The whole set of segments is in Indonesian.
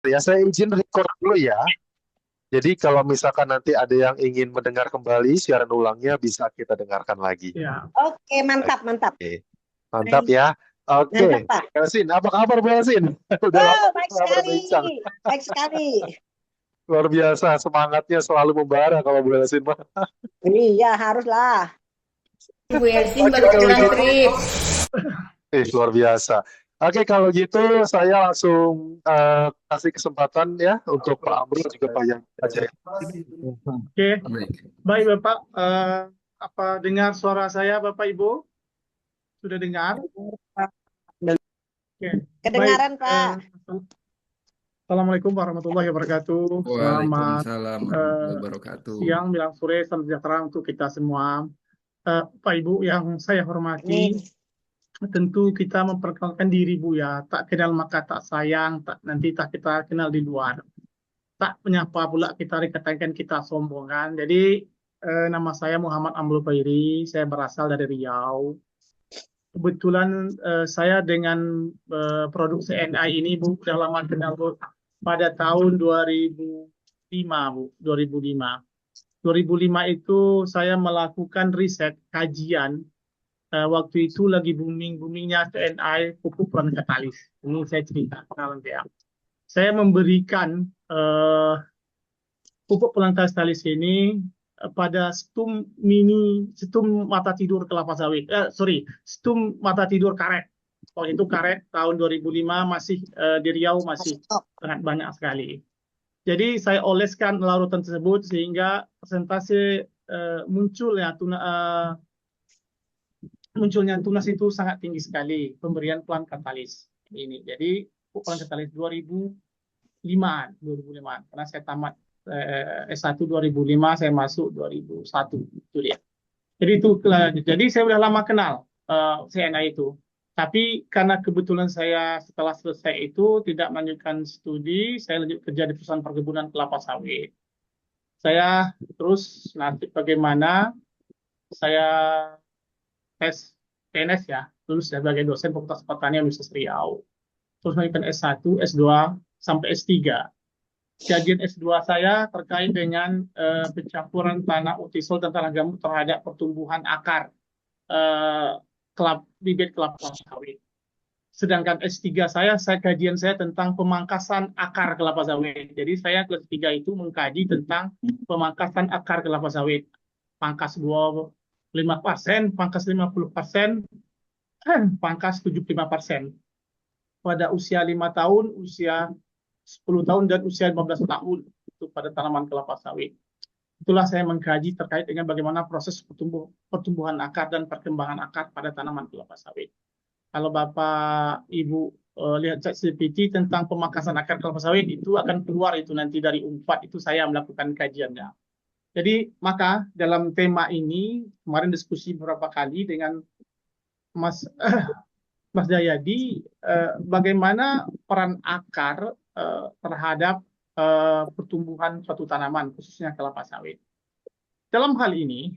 Ya, saya izin record dulu ya. Jadi kalau misalkan nanti ada yang ingin mendengar kembali siaran ulangnya bisa kita dengarkan lagi. Ya, Oke, mantap, mantap. Oke, mantap ya. Oke, Mantap, Pak. Bu Elsin, apa kabar Bu Elsin? Udah lama Oh, kita baik nggak sekali. berbincang. Baik sekali. Luar biasa, semangatnya selalu membara kalau Bu Elsin mah. Iya, haruslah. Ibu Elsin Oke, baru kalau pulang gitu, trip. luar biasa. Oke, kalau gitu saya langsung kasih kesempatan ya untuk Pak Amrul dan juga Pak Yang aja. oke. Baik. Baik, Bapak. Apa dengar suara saya, Bapak Ibu? Sudah dengar? Oke. Baik. Kedengaran, Pak. Assalamualaikum warahmatullahi wabarakatuh. Selamat Waalaikumsalam warahmatullahi wabarakatuh. siang, bilang sore, salam sejahtera untuk kita semua. Pak Ibu yang saya hormati, Amin. tentu kita memperkenalkan diri Bu ya. Tak kenal maka tak sayang, tak nanti tak kita kenal di luar. Tak menyapa pula kita dikatakan kita sombongan. Jadi nama saya Muhammad Amrul Khairi, saya berasal dari Riau. Kebetulan saya dengan produk CNI ini Bu sudah lama kenal Bu, pada tahun 2005 Bu, 2005. 2005 itu saya melakukan riset kajian, waktu itu lagi booming-boomingnya CNI pupuk peran katalis. Ini saya cerita pengalaman saya. Saya memberikan pupuk pelengkap stalis ini pada stum mata tidur kelapa sawit. Stum mata tidur karet. Waktu itu karet tahun 2005 masih di Riau masih sangat banyak sekali. Jadi saya oleskan larutan tersebut sehingga persentase munculnya tunas itu sangat tinggi sekali pemberian pelan katalis ini. Jadi pelan katalis 2005 karena saya tamat S1 2005, saya masuk 2001 itu dia. Jadi saya sudah lama kenal CNI itu. Tapi karena kebetulan saya setelah selesai itu tidak melanjutkan studi, saya lanjut kerja di perusahaan perkebunan kelapa sawit. Saya terus nanti bagaimana saya tes PNS ya, lulus sebagai dosen Fakultas Pertanian Universitas Riau. Terus melanjutkan S1, S2, sampai S3. Kajian S2 saya terkait dengan pencampuran tanah utisol dan tanah gambut terhadap pertumbuhan akar bibit kelapa sawit. Sedangkan S3 saya kajian saya tentang pemangkasan akar kelapa sawit. Jadi saya kelas 3 itu mengkaji tentang pemangkasan akar kelapa sawit. Pangkas 25%, pangkas 50%, pangkas 75%. Pada usia 5 tahun, usia 10 tahun, dan usia 15 tahun itu pada tanaman kelapa sawit. Itulah saya mengkaji terkait dengan bagaimana proses pertumbuhan akar dan perkembangan akar pada tanaman kelapa sawit. Kalau Bapak Ibu lihat ChatGPT tentang pemangkasan akar kelapa sawit itu akan keluar itu nanti dari Unpad, itu saya melakukan kajiannya. Jadi maka dalam tema ini kemarin diskusi beberapa kali dengan Mas Mas Jayadi, bagaimana peran akar terhadap pertumbuhan suatu tanaman, khususnya kelapa sawit. Dalam hal ini,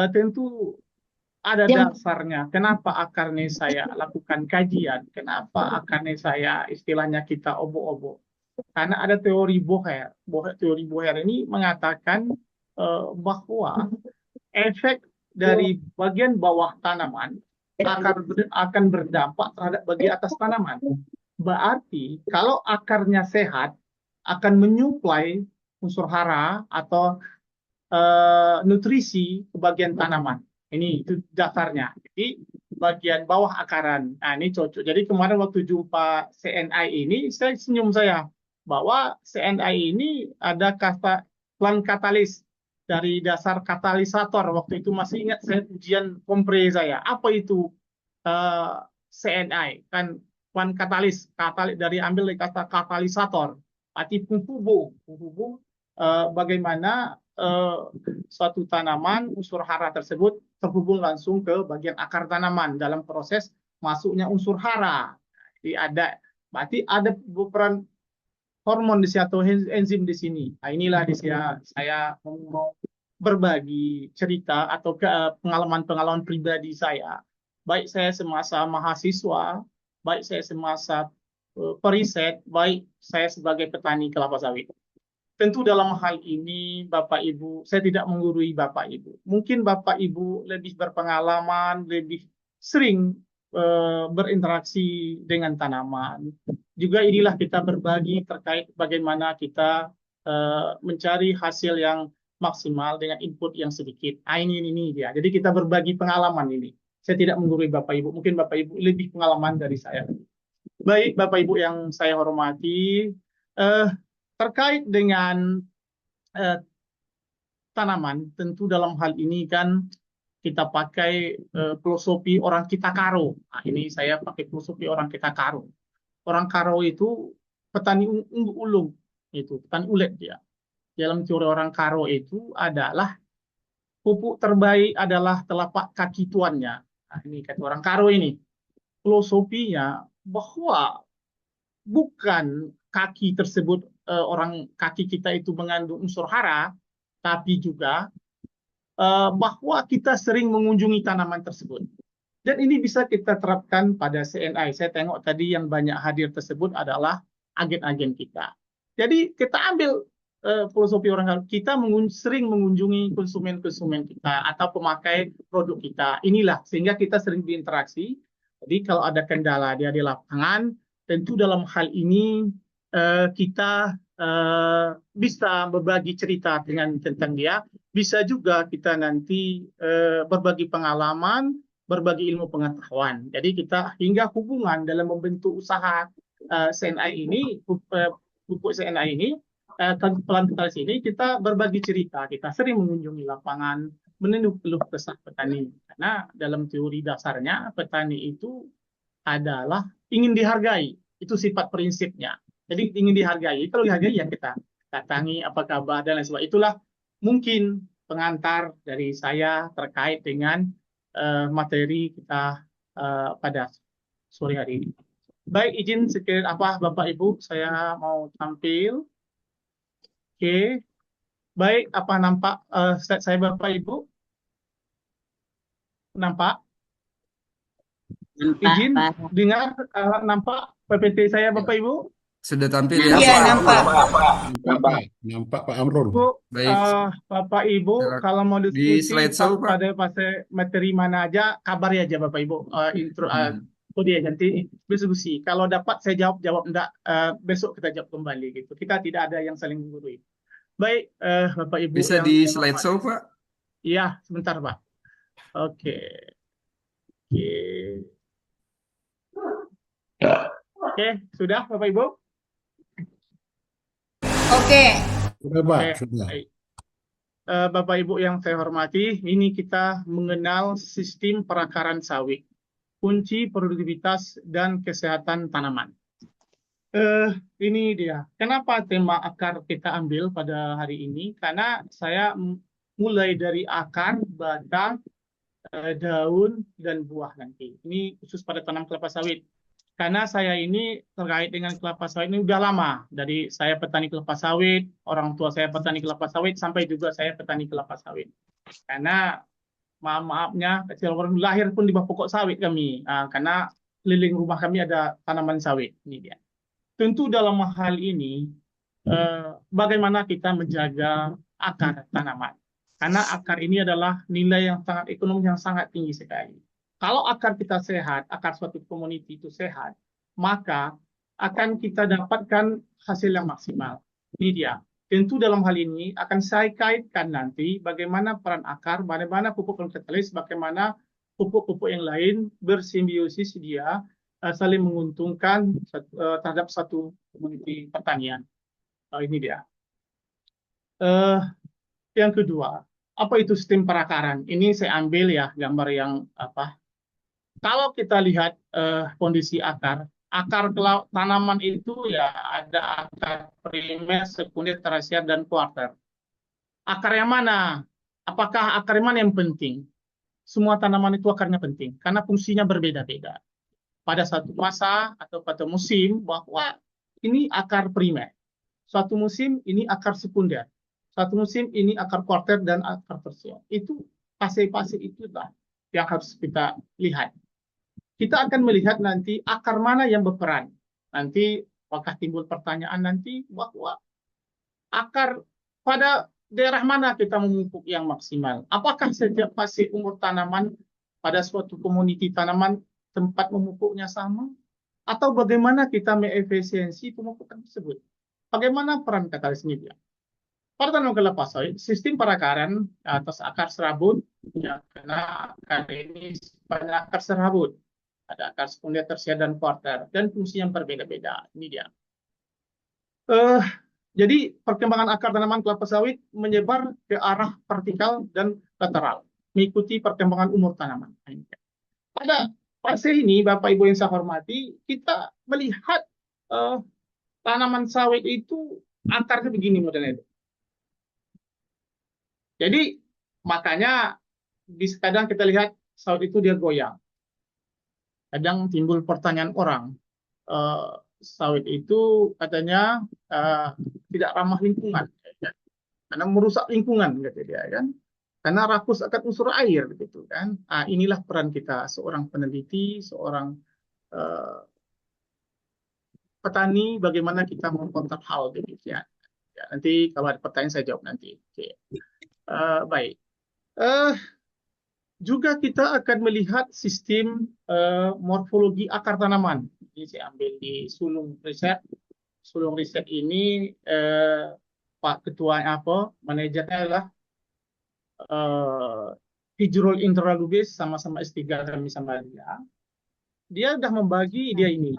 tentu ada dasarnya. Kenapa akarnya saya lakukan kajian? Kenapa akarnya saya istilahnya kita obok-obok? Karena ada teori Bohr. Teori Bohr ini mengatakan bahwa efek dari bagian bawah tanaman akan berdampak terhadap bagian atas tanaman. Berarti kalau akarnya sehat akan menyuplai unsur hara atau nutrisi ke bagian tanaman. Ini itu dasarnya. Jadi bagian bawah akaran. Nah, ini cocok. Jadi kemarin waktu jumpa CNI ini, saya senyum saya bahwa CNI ini ada kata pelan katalis dari dasar katalisator. Waktu itu masih ingat saya ujian kompre saya. Apa itu CNI? Kan pelan katalis, dari ambil dari kata katalisator. Arti penghubung bagaimana suatu tanaman unsur hara tersebut terhubung langsung ke bagian akar tanaman dalam proses masuknya unsur hara. Jadi berarti ada peran hormon di sini atau enzim di sini. Nah, inilah di sini saya mau berbagi cerita atau pengalaman pribadi saya. Baik saya semasa mahasiswa, baik saya semasa periset, baik saya sebagai petani kelapa sawit. Tentu dalam hal ini Bapak Ibu, saya tidak menggurui Bapak Ibu. Mungkin Bapak Ibu lebih berpengalaman, lebih sering berinteraksi dengan tanaman. Juga inilah kita berbagi terkait bagaimana kita mencari hasil yang maksimal dengan input yang sedikit. Ini dia. Jadi kita berbagi pengalaman ini. Saya tidak menggurui Bapak Ibu. Mungkin Bapak Ibu lebih pengalaman dari saya. Baik Bapak Ibu yang saya hormati, terkait dengan tanaman, tentu dalam hal ini kan kita pakai filosofi orang kita karo. Nah, ini saya pakai filosofi orang kita karo. Orang karo itu petani ulung, itu petani ulet dia. Dalam teori orang karo itu adalah pupuk terbaik adalah telapak kaki tuannya. Nah, ini kata orang karo ini. Filosofinya bahwa bukan kaki tersebut orang kaki kita itu mengandung unsur hara, tapi juga bahwa kita sering mengunjungi tanaman tersebut. Dan ini bisa kita terapkan pada CNI. Saya tengok tadi yang banyak hadir tersebut adalah agen-agen kita. Jadi kita ambil filosofi orang kita sering mengunjungi konsumen-konsumen kita atau pemakai produk kita. Inilah sehingga kita sering berinteraksi. Jadi kalau ada kendala dia di lapangan, tentu dalam hal ini kita bisa berbagi cerita tentang dia. Bisa juga kita nanti berbagi pengalaman, berbagi ilmu pengetahuan. Jadi kita hingga hubungan dalam membentuk usaha CNI ini, pupuk CNI ini, pelan-pelan sini kita berbagi cerita. Kita sering mengunjungi lapangan, menenun keluh kesah petani. Karena dalam teori dasarnya petani itu adalah ingin dihargai. Itu sifat prinsipnya. Jadi ingin dihargai. Kalau dihargai ya kita datangi apa kabar dan lain sebagainya. Itulah mungkin pengantar dari saya terkait dengan materi kita pada sore hari ini. Baik, izin sekiranya Bapak Ibu, saya mau tampil. Oke. Baik, apa nampak slide saya Bapak Ibu? Nampak? Izin dengar nampak PPT saya Bapak Ibu? Sudah tampil ya? Iya, nampak. Nampak Pak Amrul. Baik. Bapak Ibu, Silakan. kalau mau Di diskusi slideshow, Pak. pada materi mana aja, kabari aja Bapak Ibu. Intro, dia nanti diskusi. Kalau dapat saya jawab enggak, besok kita jawab kembali gitu. Kita tidak ada yang saling menggurui. Baik, Bapak Ibu. Bisa di slideshow, Pak? Iya, sebentar Pak. Oke. Oke, sudah Bapak Ibu? Oke. Sudah, Pak. Oke, Sudah. baik. Bapak Ibu yang saya hormati, ini kita mengenal sistem perakaran sawit, kunci produktivitas dan kesehatan tanaman. Ini dia. Kenapa tema akar kita ambil pada hari ini? Karena saya mulai dari akar, batang, daun, dan buah nanti. Ini khusus pada tanam kelapa sawit. Karena saya ini terkait dengan kelapa sawit ini udah lama. Dari saya petani kelapa sawit, orang tua saya petani kelapa sawit, sampai juga saya petani kelapa sawit. Karena maafnya kecil orang lahir pun di bawah pokok sawit kami. Karena keliling rumah kami ada tanaman sawit. Ini dia. Tentu dalam hal ini, bagaimana kita menjaga akar tanaman. Karena akar ini adalah nilai yang sangat ekonomi yang sangat tinggi sekali. Kalau akar kita sehat, akar suatu community itu sehat, maka akan kita dapatkan hasil yang maksimal. Ini dia. Tentu dalam hal ini akan saya kaitkan nanti bagaimana peran akar, bagaimana pupuk katalis, bagaimana pupuk-pupuk yang lain bersimbiosis dia saling menguntungkan terhadap satu community pertanian. Ini dia. Yang kedua, apa itu sistem perakaran? Ini saya ambil ya gambar yang kalau kita lihat kondisi akar tanaman itu ya ada akar primer, sekunder, tersier, dan kuarter. Akar yang mana? Apakah akar yang mana yang penting? Semua tanaman itu akarnya penting karena fungsinya berbeda-beda. Pada satu masa atau pada musim bahwa ini akar primer. Suatu musim ini akar sekunder. Suatu musim ini akar kuarter dan akar tersier. Itu fase-fase itulah yang harus kita lihat. Kita akan melihat nanti akar mana yang berperan. Nanti apakah timbul pertanyaan nanti bahwa akar pada daerah mana kita memupuk yang maksimal? Apakah setiap fase umur tanaman pada suatu komuniti tanaman tempat memupuknya sama? Atau bagaimana kita mengefisiensi pemupukan tersebut? Bagaimana peran katalis ini dia? Pada tanaman kelapa sawit, sistem perakaran atas akar serabut, ya, karena akar ini banyak akar serabut. Ada akar sekunder, tersier, dan kuarter, dan fungsi yang berbeda-beda. Ini dia. Jadi perkembangan akar tanaman kelapa sawit menyebar ke arah vertikal dan lateral, mengikuti perkembangan umur tanaman. Pada fase ini, Bapak Ibu yang saya hormati, kita melihat tanaman sawit itu akarnya begini modelnya itu. Jadi makanya kadang kita lihat sawit itu dia goyang. Kadang timbul pertanyaan orang, sawit itu katanya tidak ramah lingkungan, ya, karena merusak lingkungan, gitu dia kan, karena rakus akan unsur air, gitu kan. Inilah peran kita, seorang peneliti, seorang petani, bagaimana kita mengkontak hal demikian. Ya, nanti kalau ada pertanyaan saya jawab nanti. Oke. Baik. Juga kita akan melihat sistem morfologi akar tanaman. Ini saya ambil di sulung riset. Sulung riset ini Pak Ketua manajernya adalah Hijrul Indra Lubis, sama-sama S3 kami sama dia. Dia sudah membagi dia ini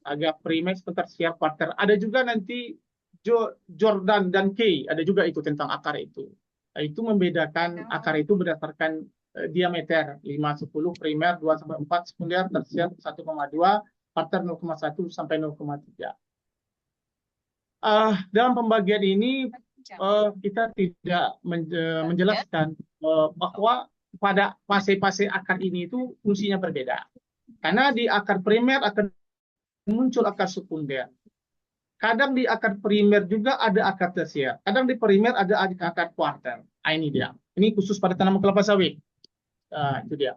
agak primer, tersier, quarter. Ada juga nanti Jordan dan Kay, ada juga itu tentang akar itu. Itu membedakan akar itu berdasarkan diameter 5-10, primer 2-4, sekunder, tersier 1,2, quarter 0,1 sampai 0,3. Dalam pembagian ini kita tidak menjelaskan bahwa pada fase-fase akar ini itu fungsinya berbeda. Karena di akar primer akan muncul akar sekunder. Kadang di akar primer juga ada akar tersier. Kadang di primer ada akar kuarter. Ini dia. Ini khusus pada tanaman kelapa sawit. Itu dia.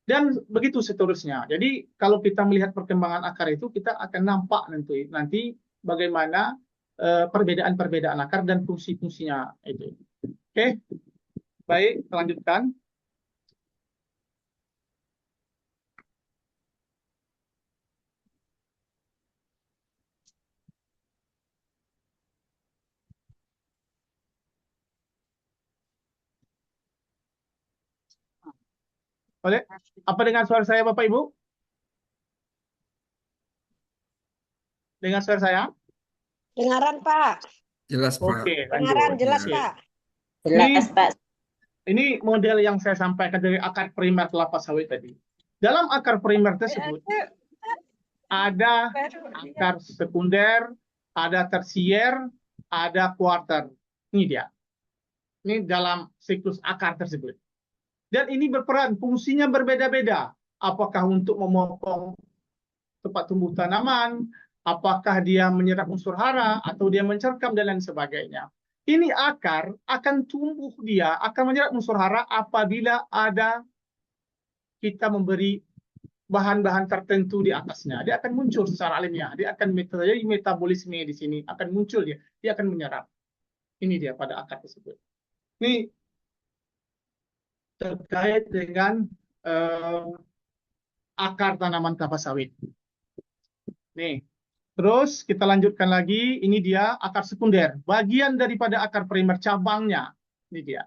Dan begitu seterusnya. Jadi kalau kita melihat perkembangan akar itu, kita akan nampak nanti bagaimana perbedaan-perbedaan akar dan fungsi-fungsinya itu. Oke. Baik, lanjutkan. Boleh? Apa dengan suara saya, Bapak Ibu? Dengan suara saya? Dengaran, Pak. Jelas, Pak. Oke, Dengaran lanjut. jelas, Oke. Pak. Jelas, Pak. Ini model yang saya sampaikan dari akar primer kelapa sawit tadi. Dalam akar primer tersebut ada akar sekunder, ada tersier, ada kuarter. Ini dia. Ini dalam siklus akar tersebut. Dan ini berperan, fungsinya berbeda-beda. Apakah untuk memotong tempat tumbuh tanaman, apakah dia menyerap unsur hara, atau dia mencerkam, dan lain sebagainya. Ini akar akan tumbuh, dia akan menyerap unsur hara apabila ada kita memberi bahan-bahan tertentu di atasnya. Dia akan muncul secara alamiah. Dia akan terjadi metabolisme di sini. Akan muncul dia. Dia akan menyerap. Ini dia pada akar tersebut. Ini terkait dengan akar tanaman kelapa sawit. Nih. Terus kita lanjutkan lagi, ini dia akar sekunder, bagian daripada akar primer, cabangnya. Ini dia.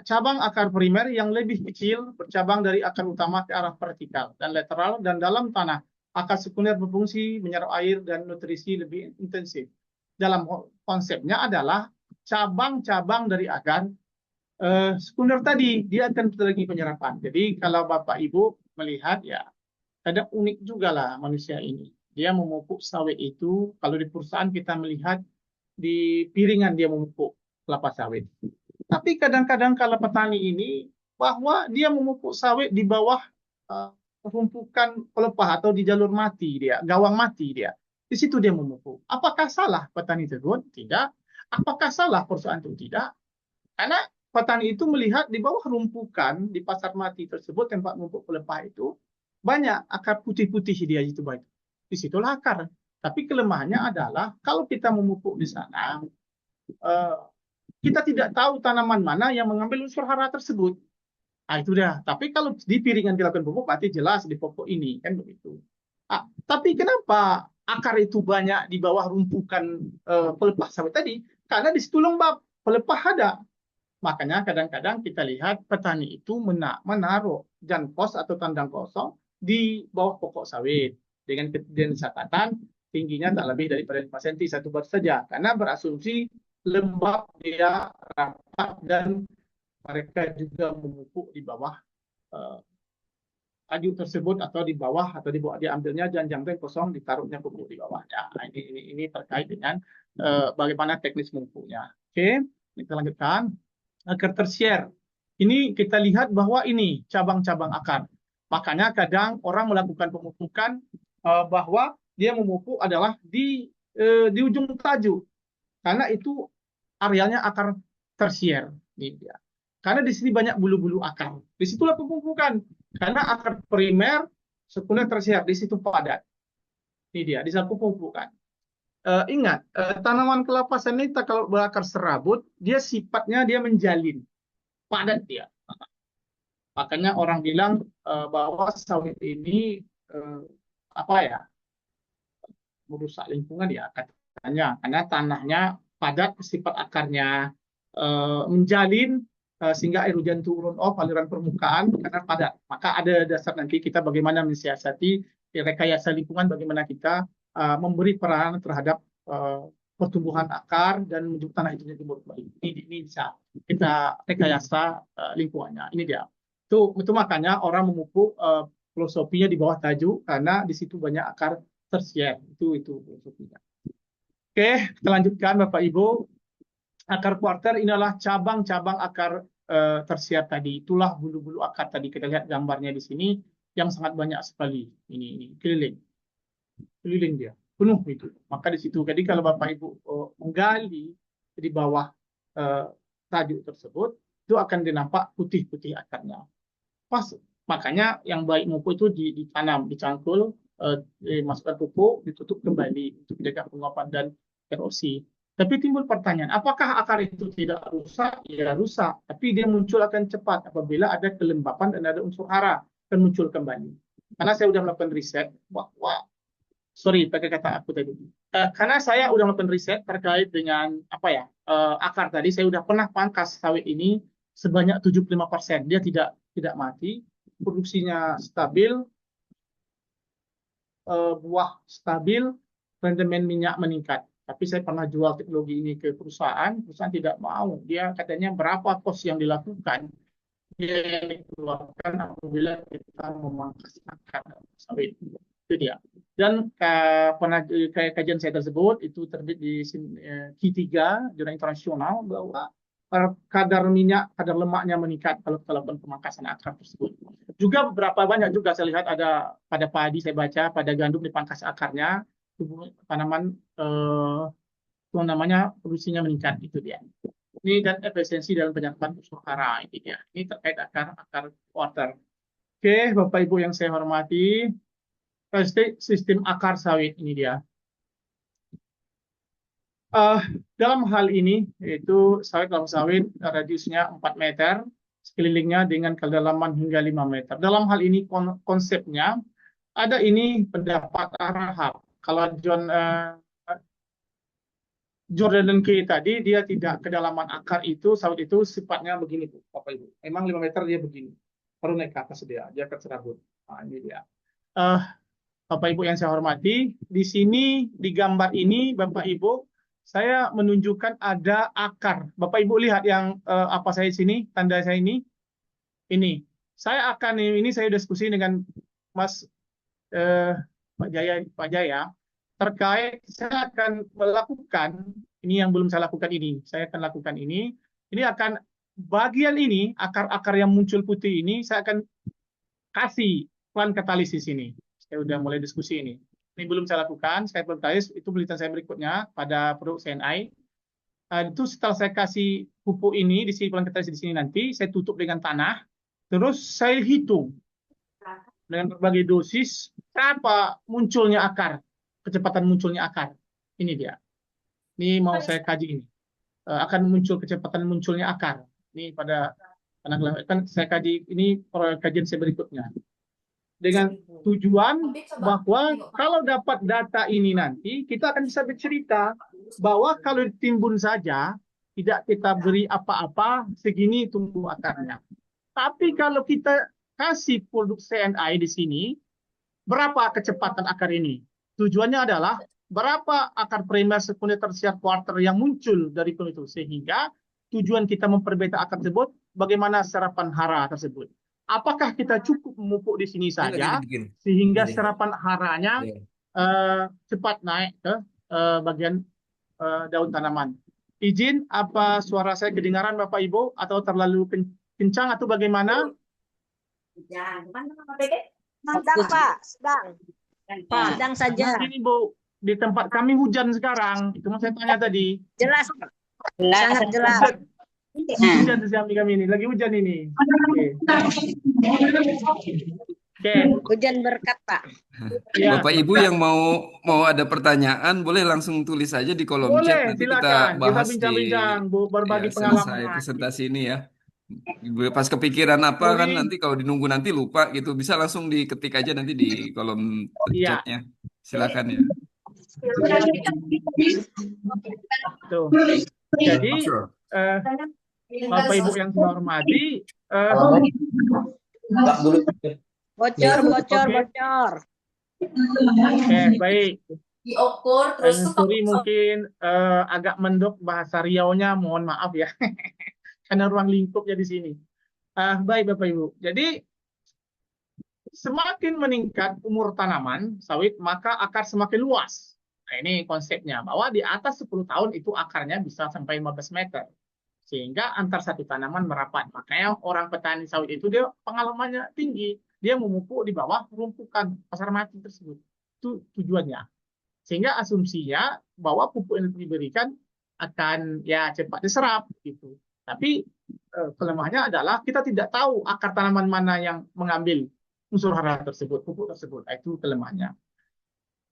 Cabang akar primer yang lebih kecil bercabang dari akar utama ke arah vertikal dan lateral, dan dalam tanah. Akar sekunder berfungsi menyerap air dan nutrisi lebih intensif. Dalam konsepnya adalah cabang-cabang dari akar sekunder tadi, dia akan lagi penyerapan. Jadi kalau Bapak Ibu melihat, ya ada unik juga lah manusia ini. Dia memupuk sawit itu, kalau di perusahaan kita melihat di piringan dia memupuk kelapa sawit. Tapi kadang-kadang kalau petani ini, bahwa dia memupuk sawit di bawah rumpukan pelepah atau di jalur mati dia, gawang mati dia. Di situ dia memupuk. Apakah salah petani tersebut? Tidak. Apakah salah perusahaan itu? Tidak. Karena petani itu melihat di bawah rumpukan di pasar mati tersebut, tempat memupuk pelepah itu, banyak akar putih-putih dia itu baik. disitulah akar. Tapi kelemahannya adalah kalau kita memupuk di sana, eh, kita tidak tahu tanaman mana yang mengambil unsur hara tersebut. Nah, itu dah. Tapi kalau di piringan dilakukan pupuk, berarti jelas di pokok ini, kan begitu. Tapi kenapa akar itu banyak di bawah rumpukan pelepah sawit tadi? Karena di situ lembab, pelepah ada. Makanya kadang-kadang kita lihat petani itu menaruh janpos atau tandang kosong di bawah pokok sawit dengan catatan tingginya tak lebih daripada 5 cm satu bat saja, karena berasumsi lembab, dia rapat, dan mereka juga memupuk di bawah kayu tersebut atau di bawah, atau diambilnya janjang kosong, ditaruhnya pupuk di bawahnya. Nah, ini terkait dengan bagaimana teknis memupuknya. Oke, kita lanjutkan. Akar tersier. Ini kita lihat bahwa ini cabang-cabang akar. Makanya kadang orang melakukan pemupukan bahwa dia memupuk adalah di ujung tajuk, karena itu arealnya akar tersier. Ini dia. Karena di sini banyak bulu-bulu akar. Disitulah pemupukan. Karena akar primer, sekunder, tersier, di situ padat. Ini dia, di situ pemupukan. Ingat, tanaman kelapa sawit kalau berakar serabut, dia sifatnya dia menjalin, padat dia. Makanya orang bilang bahwa sawit ini merusak lingkungan ya katanya, karena tanahnya padat, sifat akarnya menjalin, sehingga air hujan turun aliran permukaan karena padat. Maka ada dasar nanti kita bagaimana mensiasati rekayasa lingkungan, bagaimana kita memberi peranan terhadap pertumbuhan akar dan menjadi tanah itu tumbuh kembali. Ini bisa kita rekayasa lingkungannya. Ini dia. Itu makanya orang memupuk filosofinya di bawah tajuk, karena di situ banyak akar tersier. Itu filosofinya. Oke, kita lanjutkan Bapak Ibu. Akar kuarter inilah cabang-cabang akar tersier tadi. Itulah bulu-bulu akar tadi. Kita lihat gambarnya di sini yang sangat banyak sekali. Ini keliling dia, penuh itu. Maka di situ, jadi kalau Bapak Ibu menggali di bawah tajuk tersebut, itu akan dinampak putih-putih akarnya. Pas, makanya yang baik memupuk itu ditanam, dicangkul, dimasukkan pupuk, ditutup kembali untuk menjaga penguapan dan erosi. Tapi timbul pertanyaan, apakah akar itu tidak rusak? Ya rusak, tapi dia muncul akan cepat apabila ada kelembapan dan ada unsur hara, akan muncul kembali. Karena saya sudah melakukan riset, pakai kata aku tadi. Karena saya sudah melakukan riset terkait dengan akar tadi, saya sudah pernah pangkas sawit ini sebanyak 75%. Dia tidak mati, produksinya stabil, buah stabil, rendemen minyak meningkat. Tapi saya pernah jual teknologi ini ke perusahaan tidak mau. Dia katanya berapa kos yang dilakukan, dia yang dikeluarkan apabila kita memangkas akar sawit. Itu dia. Dan kajian saya tersebut itu terbit di Q3, jurnal internasional, bahwa kadar minyak, kadar lemaknya meningkat kalau kita lakukan pemangkasan akar tersebut. Juga beberapa banyak juga saya lihat ada pada padi, saya baca pada gandum dipangkas akarnya, tanaman produksinya meningkat. Itu dia. Ini dan efisiensi dalam penyerapan unsur hara. Ini dia. Ini terkait akar water. Oke, Bapak Ibu yang saya hormati, sistem akar sawit ini dia. Dalam hal ini, yaitu kelapa sawit radiusnya 4 meter, sekelilingnya dengan kedalaman hingga 5 meter. Dalam hal ini konsepnya, ada ini pendapat Rahab. Kalau Jordan dan Kay tadi, dia tidak kedalaman akar itu, sawit itu sifatnya begini, Bapak Ibu. Memang 5 meter dia begini. Baru naik ke atas dia akan serabut. Nah, ini dia. Bapak Ibu yang saya hormati, di sini, di gambar ini, Bapak Ibu, saya menunjukkan ada akar. Bapak Ibu lihat yang apa saya di sini, tanda saya ini. Ini. Saya diskusi dengan Mas Pak Jaya, terkait saya akan melakukan, ini yang belum saya lakukan ini, saya akan lakukan ini akan bagian ini, akar-akar yang muncul putih ini, saya akan kasih pelan katalisis ini. Saya sudah mulai diskusi ini. Ini belum saya lakukan, saya belum katalis, itu penelitian saya berikutnya pada produk CNI. Itu setelah saya kasih pupuk ini, di sini pelan katalisis di sini nanti, saya tutup dengan tanah, terus saya hitung dengan berbagai dosis, berapa munculnya akar. kecepatan munculnya akar. Ini dia. Ini mau saya kaji ini. Akan muncul kecepatan munculnya akar. Ini pada kan saya kaji ini kajian saya berikutnya. Dengan tujuan bahwa kalau dapat data ini nanti kita akan bisa bercerita bahwa kalau ditimbun saja tidak kita beri apa-apa segini tumbuh akarnya. Tapi kalau kita kasih produk CNI di sini, berapa kecepatan akar ini? Tujuannya adalah berapa akar primer, sekunder, tersier, kuarter yang muncul dari kulit itu. Sehingga tujuan kita memperbeta akar tersebut, bagaimana serapan hara tersebut. Apakah kita cukup memupuk di sini saja, sehingga serapan haranya cepat naik ke bagian daun tanaman. Izin, apa suara saya kedengaran Bapak Ibu, atau terlalu kencang atau bagaimana? Sedang, Pak. Sedang. Sedang saja. Ini Bu, di tempat kami hujan sekarang. Itu saya tanya tadi. Jelas, Pak. Sangat jelas. Hujan di kami ini, lagi hujan ini. Oke. Hujan berkat, Pak. Ya. Bapak Ibu yang mau ada pertanyaan boleh langsung tulis saja di kolom Boleh, chat, nanti silakan. kita bahas Kita bincang-bincang, Bu, berbagi ya, pengalaman. selesai presentasi ini ya. Pas kepikiran apa kan nanti kalau dinunggu nanti lupa gitu, bisa langsung diketik aja nanti di kolom Iya. chatnya. Silakan ya. Tuh. Jadi Bapak Ibu yang saya hormati, Bocor. baik. Diukur terus Sorry mungkin agak mendok bahasa Riau-nya, mohon maaf ya. Karena ruang lingkupnya di sini. Baik Bapak Ibu. Jadi semakin meningkat umur tanaman sawit, maka akar semakin luas. Nah, ini konsepnya, bahwa di atas 10 tahun itu akarnya bisa sampai 15 meter. Sehingga antar satu tanaman merapat. Makanya orang petani sawit itu dia pengalamannya tinggi. Dia memupuk di bawah rumpukan pasar mati tersebut. Itu tujuannya. Sehingga asumsinya bahwa pupuk yang diberikan akan ya cepat diserap gitu. Tapi kelemahannya adalah kita tidak tahu akar tanaman mana yang mengambil unsur hara tersebut, pupuk tersebut. Itu kelemahannya.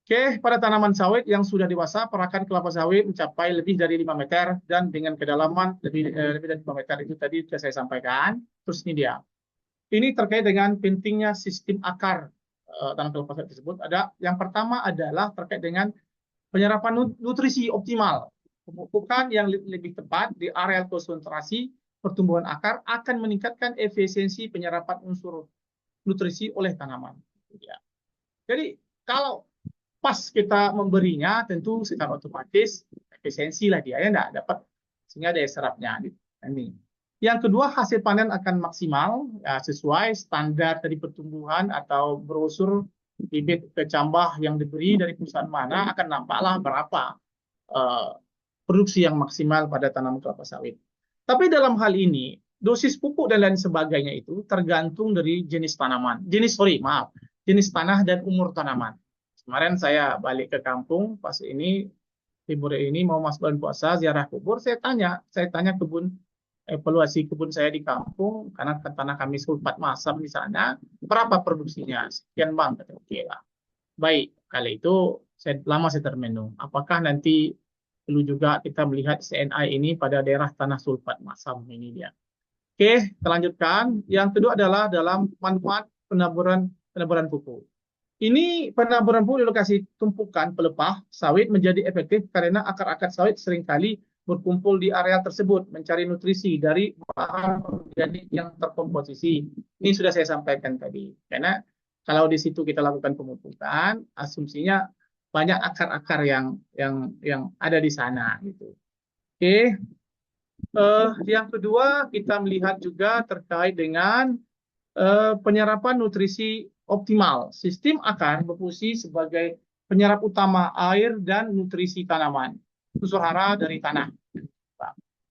Oke, pada tanaman sawit yang sudah dewasa, perakan kelapa sawit mencapai lebih dari 5 meter dan dengan kedalaman lebih dari 5 meter itu tadi sudah saya sampaikan. Terus ini dia. Ini terkait dengan pentingnya sistem akar tanaman kelapa sawit tersebut. Ada yang pertama adalah terkait dengan penyerapan nutrisi optimal. Pemupukan yang lebih tepat di area konsentrasi pertumbuhan akar akan meningkatkan efisiensi penyerapan unsur nutrisi oleh tanaman. Ya. Jadi kalau pas kita memberinya, tentu secara otomatis efisiensi lah dia ya nggak dapat sehingga daya serapnya. Ini. Yang kedua, hasil panen akan maksimal ya, sesuai standar dari pertumbuhan atau brosur bibit kecambah yang diberi dari perusahaan mana, akan nampaklah berapa produksi yang maksimal pada tanaman kelapa sawit. Tapi dalam hal ini, dosis pupuk dan lain sebagainya itu tergantung dari jenis tanaman. Jenis tanah dan umur tanaman. Kemarin saya balik ke kampung, pas ini, libur ini mau masuk bulan puasa, ziarah kubur, saya tanya evaluasi kebun saya di kampung, karena tanah kami sulfat masam di sana, berapa produksinya? Sekian bang, oke lah. Baik, kali itu saya termenung. Apakah nanti perlu juga kita melihat CNI ini pada daerah tanah sulfat masam ini dia. Oke, kita lanjutkan. Yang kedua adalah dalam manfaat penaburan pupuk. Ini penaburan pupuk di lokasi tumpukan pelepah sawit menjadi efektif karena akar-akar sawit seringkali berkumpul di area tersebut mencari nutrisi dari bahan organik yang terkomposisi. Ini sudah saya sampaikan tadi. Karena kalau di situ kita lakukan pemupukan, asumsinya banyak akar-akar yang ada di sana gitu. Oke. Yang kedua kita melihat juga terkait dengan penyerapan nutrisi optimal. Sistem akar berfungsi sebagai penyerap utama air dan nutrisi tanaman, unsur hara dari tanah.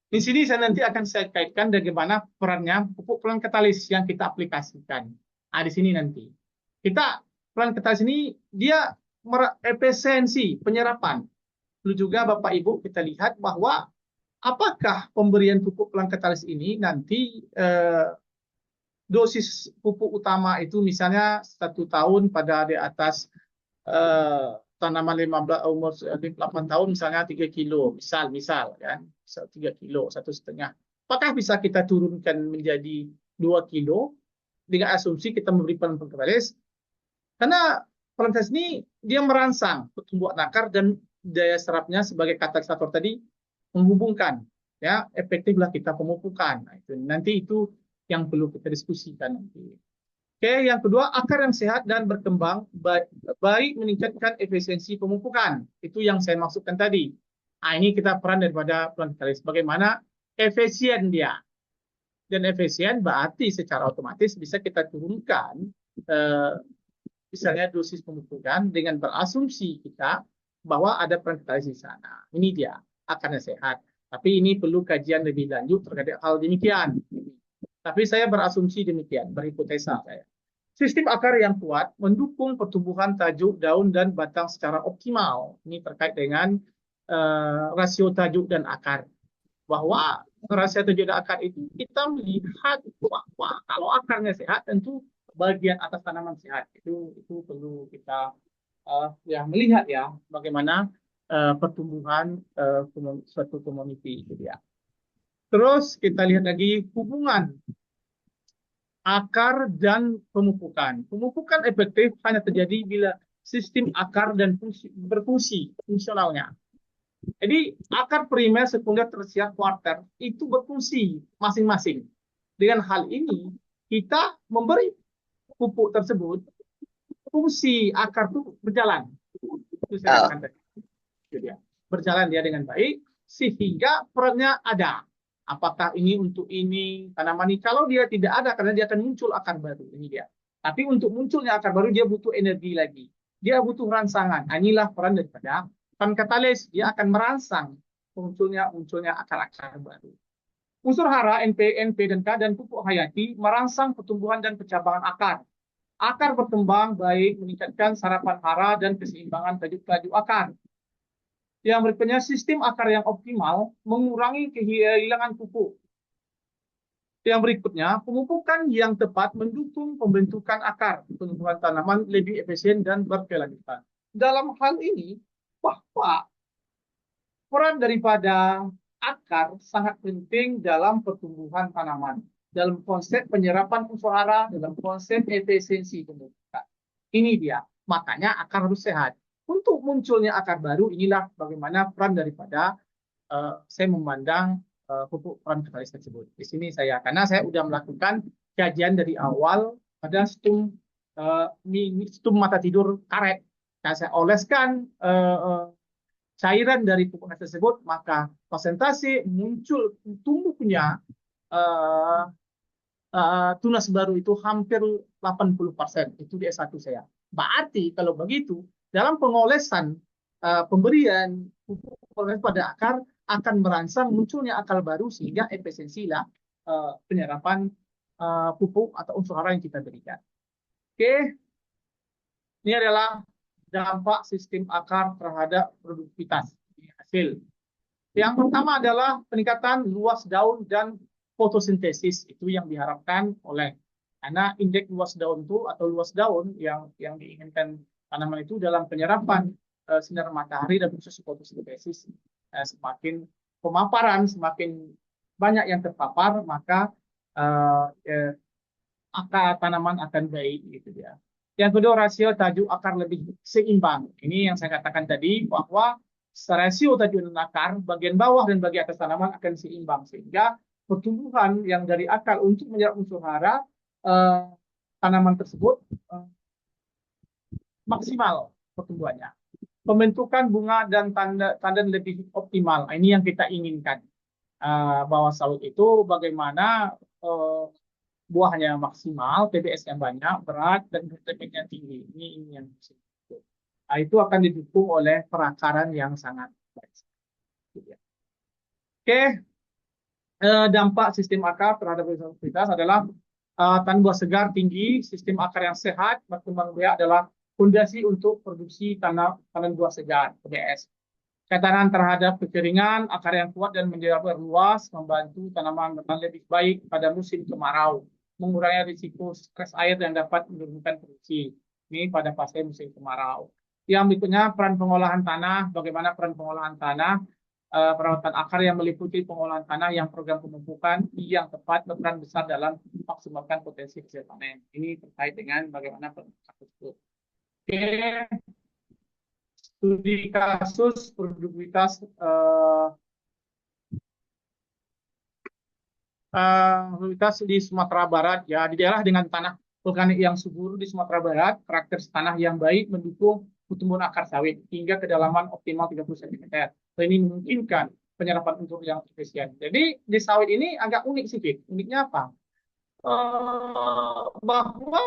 Di sini saya nanti akan saya kaitkan bagaimana perannya pupuk pelan katalis yang kita aplikasikan. Di sini nanti. Pelan katalis ini dia efisiensi penyerapan. Lalu juga Bapak Ibu kita lihat bahwa apakah pemberian pupuk pelan katalis ini nanti dosis pupuk utama itu misalnya 1 tahun pada di atas tanaman 15 umur 8 tahun misalnya 3 kilo, misal kan, misal 3 kilo, 1,5. Apakah bisa kita turunkan menjadi 2 kilo dengan asumsi kita memberi pentalis? Karena pentalis ini dia merangsang pertumbuhan akar dan daya serapnya sebagai katalisator tadi menghubungkan, ya, efektiflah kita pemupukan. Nah, nanti itu yang perlu kita diskusikan nanti. Oke, yang kedua, akar yang sehat dan berkembang baik meningkatkan efisiensi pemupukan. Itu yang saya maksudkan tadi. Nah, ini kita peran daripada pentalis. Bagaimana efisien dia. Dan efisien berarti secara otomatis bisa kita turunkan misalnya dosis pemupukan dengan berasumsi kita bahwa ada pentalis di sana. Ini dia, akarnya sehat. Tapi ini perlu kajian lebih lanjut terkait hal demikian. Tapi saya berasumsi demikian, berhipotesa saya. Sistem akar yang kuat mendukung pertumbuhan tajuk, daun, dan batang secara optimal. Ini terkait dengan rasio tajuk dan akar. Bahwa rasio tajuk dan akar itu kita melihat bahwa kalau akarnya sehat, tentu bagian atas tanaman sehat. Itu perlu kita melihat ya bagaimana pertumbuhan suatu community itu ya. Terus kita lihat lagi hubungan akar dan pemupukan. Pemupukan efektif hanya terjadi bila sistem akar dan berfungsi fungsionalnya. Jadi akar primer, sekunder, tersier, kuarter itu berfungsi masing-masing. Dengan hal ini kita memberi pupuk tersebut, fungsi akar itu berjalan. Itu saya katakan tadi. Berjalan dia dengan baik sehingga perannya ada. Apakah ini untuk ini tanaman ini? Kalau dia tidak ada, karena dia akan muncul akar baru. Ini dia. Tapi untuk munculnya akar baru, dia butuh energi lagi. Dia butuh rangsangan. Inilah peran daripada katalis. Dia akan merangsang munculnya akar-akar baru. Unsur hara, NP, dan K, dan pupuk hayati merangsang pertumbuhan dan pencabangan akar. Akar berkembang baik meningkatkan sarapan hara dan keseimbangan tajuk-tajuk akar. Yang berikutnya, sistem akar yang optimal mengurangi kehilangan pupuk. Yang berikutnya, pemupukan yang tepat mendukung pembentukan akar, tumbuhan tanaman lebih efisien dan berkelanjutan. Dalam hal ini, bahwa peran daripada akar sangat penting dalam pertumbuhan tanaman, dalam konsep penyerapan unsur hara, dalam konsep efisiensi pembentukan. Ini dia, makanya akar harus sehat. Untuk munculnya akar baru, inilah bagaimana peran daripada saya memandang pupuk peran katalis tersebut. Di sini karena saya sudah melakukan kajian dari awal pada stum mata tidur karet. Nah, saya oleskan cairan dari pupuk tersebut, maka persentase muncul tumbuhnya tunas baru itu hampir 80%. Itu di S1 saya. Berarti kalau begitu, dalam pengolesan pemberian pupuk pada akar akan merangsang munculnya akar baru sehingga efisiensilah penyerapan pupuk atau unsur hara yang kita berikan. Oke, ini adalah dampak sistem akar terhadap produktivitas hasil. Yang pertama adalah peningkatan luas daun dan fotosintesis, itu yang diharapkan oleh, karena indeks luas daun itu atau luas daun yang diinginkan tanaman itu dalam penyerapan sinar matahari dan proses fotosintesis, semakin pemaparan, semakin banyak yang terpapar, maka akar tanaman akan baik gitu ya. Yang kedua, rasio tajuk akar lebih seimbang. Ini yang saya katakan tadi, bahwa rasio tajuk dan akar bagian bawah dan bagian atas tanaman akan seimbang, sehingga pertumbuhan yang dari akar untuk menyerap unsur hara tanaman tersebut maksimal pertumbuhannya. Pembentukan bunga dan tanda lebih optimal. Ini yang kita inginkan. Bahwa sawit itu bagaimana buahnya maksimal, TBS yang banyak, berat, dan nutriennya tinggi. Ini yang itu akan didukung oleh perakaran yang sangat baik. Oke, dampak sistem akar terhadap produktivitas adalah tanaman buah segar tinggi, sistem akar yang sehat, berkembang biak adalah fondasi untuk produksi tanaman buah segar, TBS. Ketahanan terhadap kekeringan, akar yang kuat dan menjaga luas, membantu tanaman bertahan lebih baik pada musim kemarau, mengurangi risiko stres air yang dapat menurunkan produksi. Ini pada fase musim kemarau. Yang berikutnya peran pengolahan tanah. Bagaimana peran pengolahan tanah? Perawatan akar yang meliputi pengolahan tanah yang program pemupukan yang tepat berperan besar dalam memaksimalkan potensi hasil panen. Ini terkait dengan bagaimana peran tersebut. Oke, studi kasus produktivitas di Sumatera Barat, ya di daerah dengan tanah vulkanik yang subur di Sumatera Barat, karakter tanah yang baik mendukung pertumbuhan akar sawit hingga kedalaman optimal 30 cm. Ini memungkinkan penyerapan unsur yang efisien. Jadi di sawit ini agak unik sih, Fit. Uniknya apa? Bahwa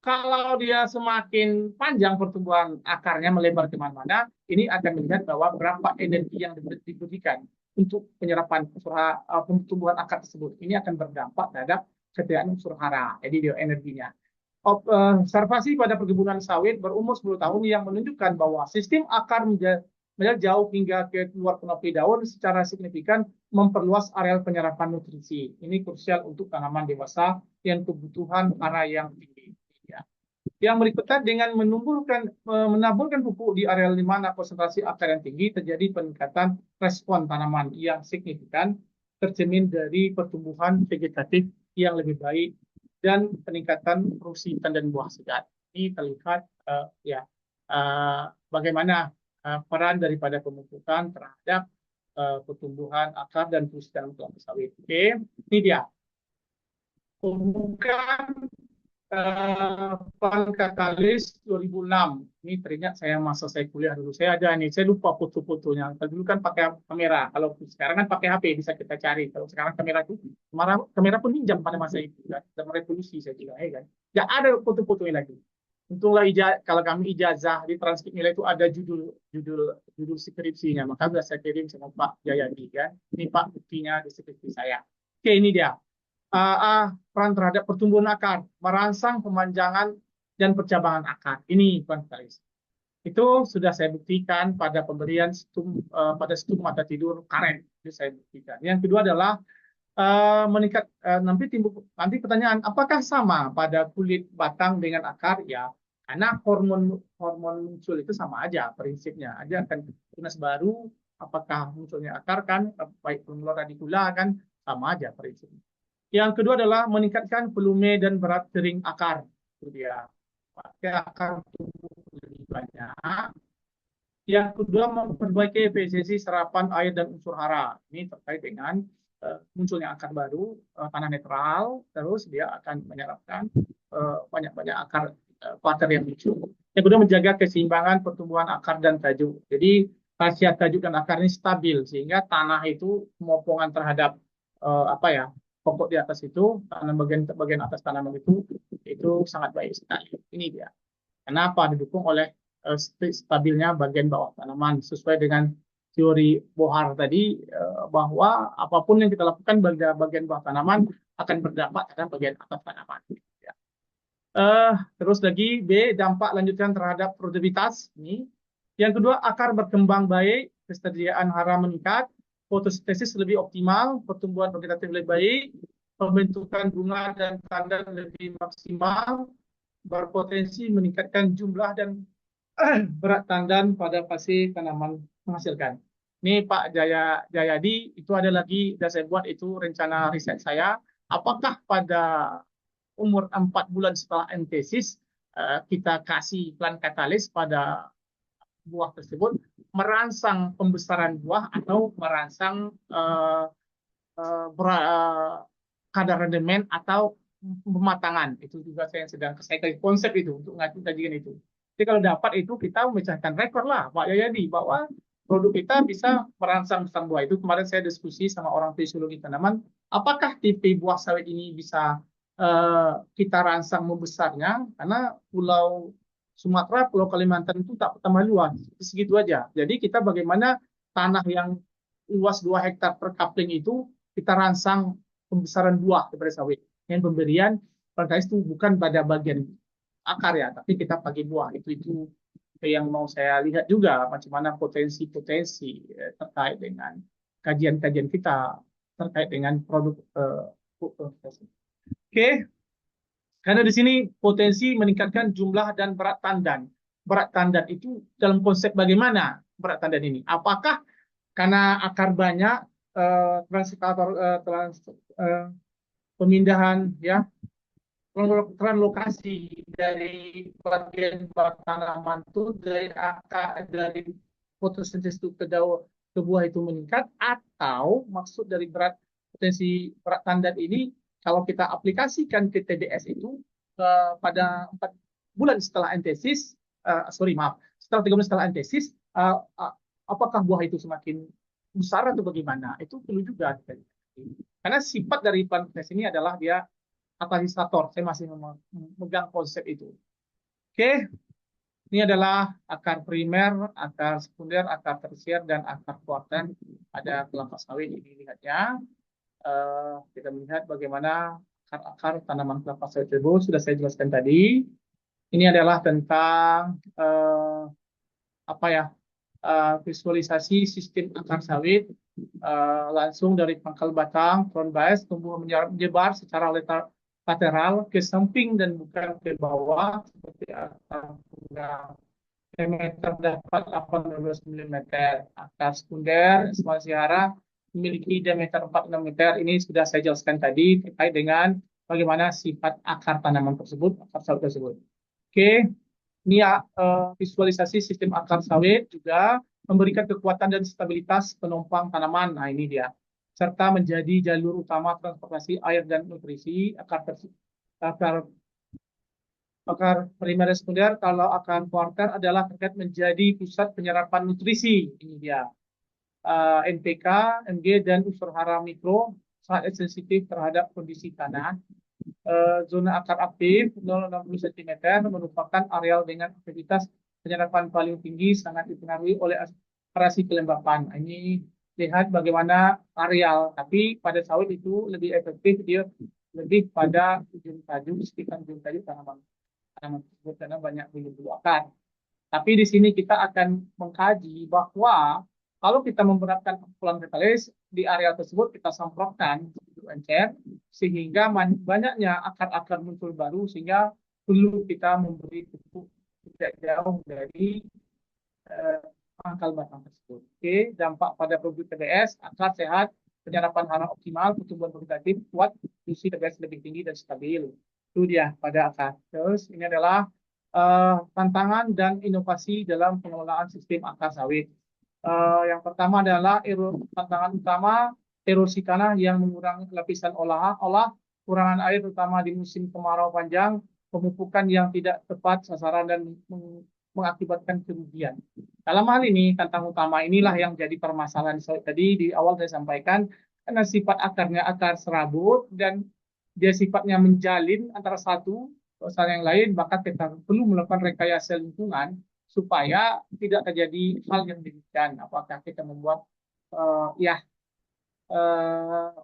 kalau dia semakin panjang pertumbuhan akarnya melebar kemana-mana, ini akan melihat bahwa berapa energi yang diberikan untuk penyerapan pertumbuhan akar tersebut. Ini akan berdampak terhadap kesediaan unsur hara, jadi dia energinya. Observasi pada perkebunan sawit berumur 10 tahun yang menunjukkan bahwa sistem akar menjadi jauh hingga ke luar kanopi daun secara signifikan memperluas areal penyerapan nutrisi. Ini krusial untuk tanaman dewasa yang kebutuhan hara yang tinggi. Yang berikutnya dengan menaburkan pupuk di area di mana konsentrasi akar yang tinggi terjadi peningkatan respon tanaman yang signifikan tercermin dari pertumbuhan vegetatif yang lebih baik dan peningkatan produksi tandan buah segar. Ini terlihat bagaimana peran daripada pemupukan terhadap pertumbuhan akar dan produksi tanaman kelapa sawit. Oke, ini dia pemupukan Katalis 2006. Ini teringat saya masa saya kuliah dulu. Saya ada nih, saya lupa foto-fotonya. Kalau dulu kan pakai kamera. Kalau sekarang kan pakai HP bisa kita cari. Kalau sekarang kamera itu kamera pun pinjam pada masa itu kan. Dan revolusi saya kira, kan. Ya ada foto-fotonya lagi. Untunglah kalau kami ijazah di transkrip nilai itu ada judul skripsinya. Maka sudah saya kirim sama Pak Jayadi kan. Ini Pak buktinya di skripsi saya. Oke, ini dia. Peran terhadap pertumbuhan akar, merangsang pemanjangan dan percabangan akar. Ini Pak Kalis. Itu sudah saya buktikan pada pemberian pada stum mata tidur karet. Itu saya buktikan. Yang kedua adalah meningkat. Nanti pertanyaan, apakah sama pada kulit batang dengan akar? Ya, karena hormon muncul itu sama aja prinsipnya. Ada akan tunas baru, apakah munculnya akar kan, baik formula radikula kan sama aja prinsipnya. Yang kedua adalah meningkatkan volume dan berat kering akar. Itu dia. Akar tumbuh lebih banyak. Yang kedua, memperbaiki efisiensi serapan air dan unsur hara. Ini terkait dengan munculnya akar baru, tanah netral, terus dia akan menyerapkan banyak-banyak akar pater yang muncul. Yang kedua, menjaga keseimbangan pertumbuhan akar dan tajuk. Jadi, khasiat tajuk dan akar ini stabil, sehingga tanah itu pemopongan terhadap pokok di atas itu, bagian atas tanaman itu sangat baik sekali. Ini dia. Kenapa didukung oleh stabilnya bagian bawah tanaman sesuai dengan teori Bohr tadi bahwa apapun yang kita lakukan bagian bawah tanaman akan berdampak terhadap bagian atas tanaman. Ya. Terus lagi B, dampak lanjutan terhadap produktivitas. Ini. Yang kedua, akar berkembang baik, kesediaan hara meningkat, fotosintesis lebih optimal, pertumbuhan vegetatif lebih baik, pembentukan bunga dan tandan lebih maksimal, berpotensi meningkatkan jumlah dan berat tandan pada fase tanaman menghasilkan. Ini Pak Jayadi, itu ada lagi, sudah saya buat itu rencana riset saya. Apakah pada umur 4 bulan setelah entesis, kita kasih iklan katalis pada buah tersebut, merangsang pembesaran buah atau merangsang kadar rendemen atau pematangan. Itu juga saya sedang konsep itu untuk kajian itu. Jadi kalau dapat itu kita memecahkan rekor lah Pak Yayadi bahwa produk kita bisa merangsang besar buah. Itu kemarin saya diskusi sama orang fisiologi tanaman, apakah tipe buah sawit ini bisa kita rangsang membesarnya, karena Pulau Sumatera, Pulau Kalimantan itu tak tambah luas, segitu aja. Jadi kita bagaimana tanah yang luas 2 hektar per kapling itu kita rangsang pembesaran buah daripada sawit. Yang pemberian itu bukan pada bagian akar ya, tapi kita pakai buah. Itu yang mau saya lihat juga, macam mana potensi-potensi terkait dengan kajian-kajian kita terkait dengan produk. Oke. Karena di sini potensi meningkatkan jumlah dan berat tandan. berat tandan itu dalam konsep bagaimana berat tandan ini? Apakah karena akar banyak translokator pemindahan ya translokasi dari bagian bawah tanaman itu dari akar dari fotosintesis itu ke buah itu meningkat, atau maksud dari potensi berat tandan ini kalau kita aplikasikan ke TDS itu pada 4 bulan setelah antesis, sorry maaf, setelah 3 bulan setelah antesis, apakah buah itu semakin besar atau bagaimana? Itu perlu juga. Karena sifat dari plant ini adalah dia katalisator. Saya masih memegang konsep itu. Oke, ini adalah akar primer, akar sekunder, akar tersier, dan akar kuarter pada kelapa sawit. Ini lihatnya. Kita melihat bagaimana akar-akar tanaman kelapa sawit tersebut sudah saya jelaskan tadi. Ini adalah tentang visualisasi sistem akar sawit langsung dari pangkal batang, front base, tumbuh menyebar secara lateral ke samping dan bukan ke bawah seperti akar tunggal. Diameter dapat 18 mm. Akar sekunder Sphaerotheca memiliki diameter 46 meter. Ini sudah saya jelaskan tadi terkait dengan bagaimana sifat akar tanaman tersebut, akar sawit tersebut. Oke, ini ya visualisasi sistem akar sawit juga memberikan kekuatan dan stabilitas penopang tanaman. Nah, ini dia. Serta menjadi jalur utama transportasi air dan nutrisi. Akar primer dan sekunder, kalau akar kuarter adalah terkait menjadi pusat penyerapan nutrisi. Ini dia. NPK, Mg, dan unsur hara mikro sangat sensitif terhadap kondisi tanah. Zona akar aktif 0,60 cm merupakan areal dengan aktivitas penyerapan paling tinggi, sangat dipengaruhi oleh aspirasi kelembapan. Ini lihat bagaimana areal, tapi pada sawit itu lebih efektif, dia lebih pada ujung tajuk, sekitar ujung tajuk tanaman tersebut karena banyak bulu-bulu akar. Tapi di sini kita akan mengkaji bahwa kalau kita memberatkan pukulan katalis di area tersebut, kita semprotkan encer sehingga banyaknya akar-akar muncul baru, sehingga perlu kita memberi pupuk tidak jauh dari pangkal batang tersebut. Oke, dampak pada produk TBS, akar sehat, penyerapan hara optimal, pertumbuhan vegetatif kuat, fungsi TBS lebih tinggi dan stabil. Itu dia pada akar. Terus ini adalah tantangan dan inovasi dalam pengelolaan sistem akar sawit. Yang pertama adalah tantangan utama erosi tanah yang mengurangi lapisan olah, kurangan air terutama di musim kemarau panjang, pemupukan yang tidak tepat sasaran dan mengakibatkan kerugian. Dalam hal ini, tantangan utama inilah yang jadi permasalahan tadi di awal saya sampaikan, karena sifat akarnya akar serabut dan dia sifatnya menjalin antara satu sama yang lain, maka kita perlu melakukan rekayasa lingkungan supaya tidak terjadi hal yang demikian. Apakah kita membuat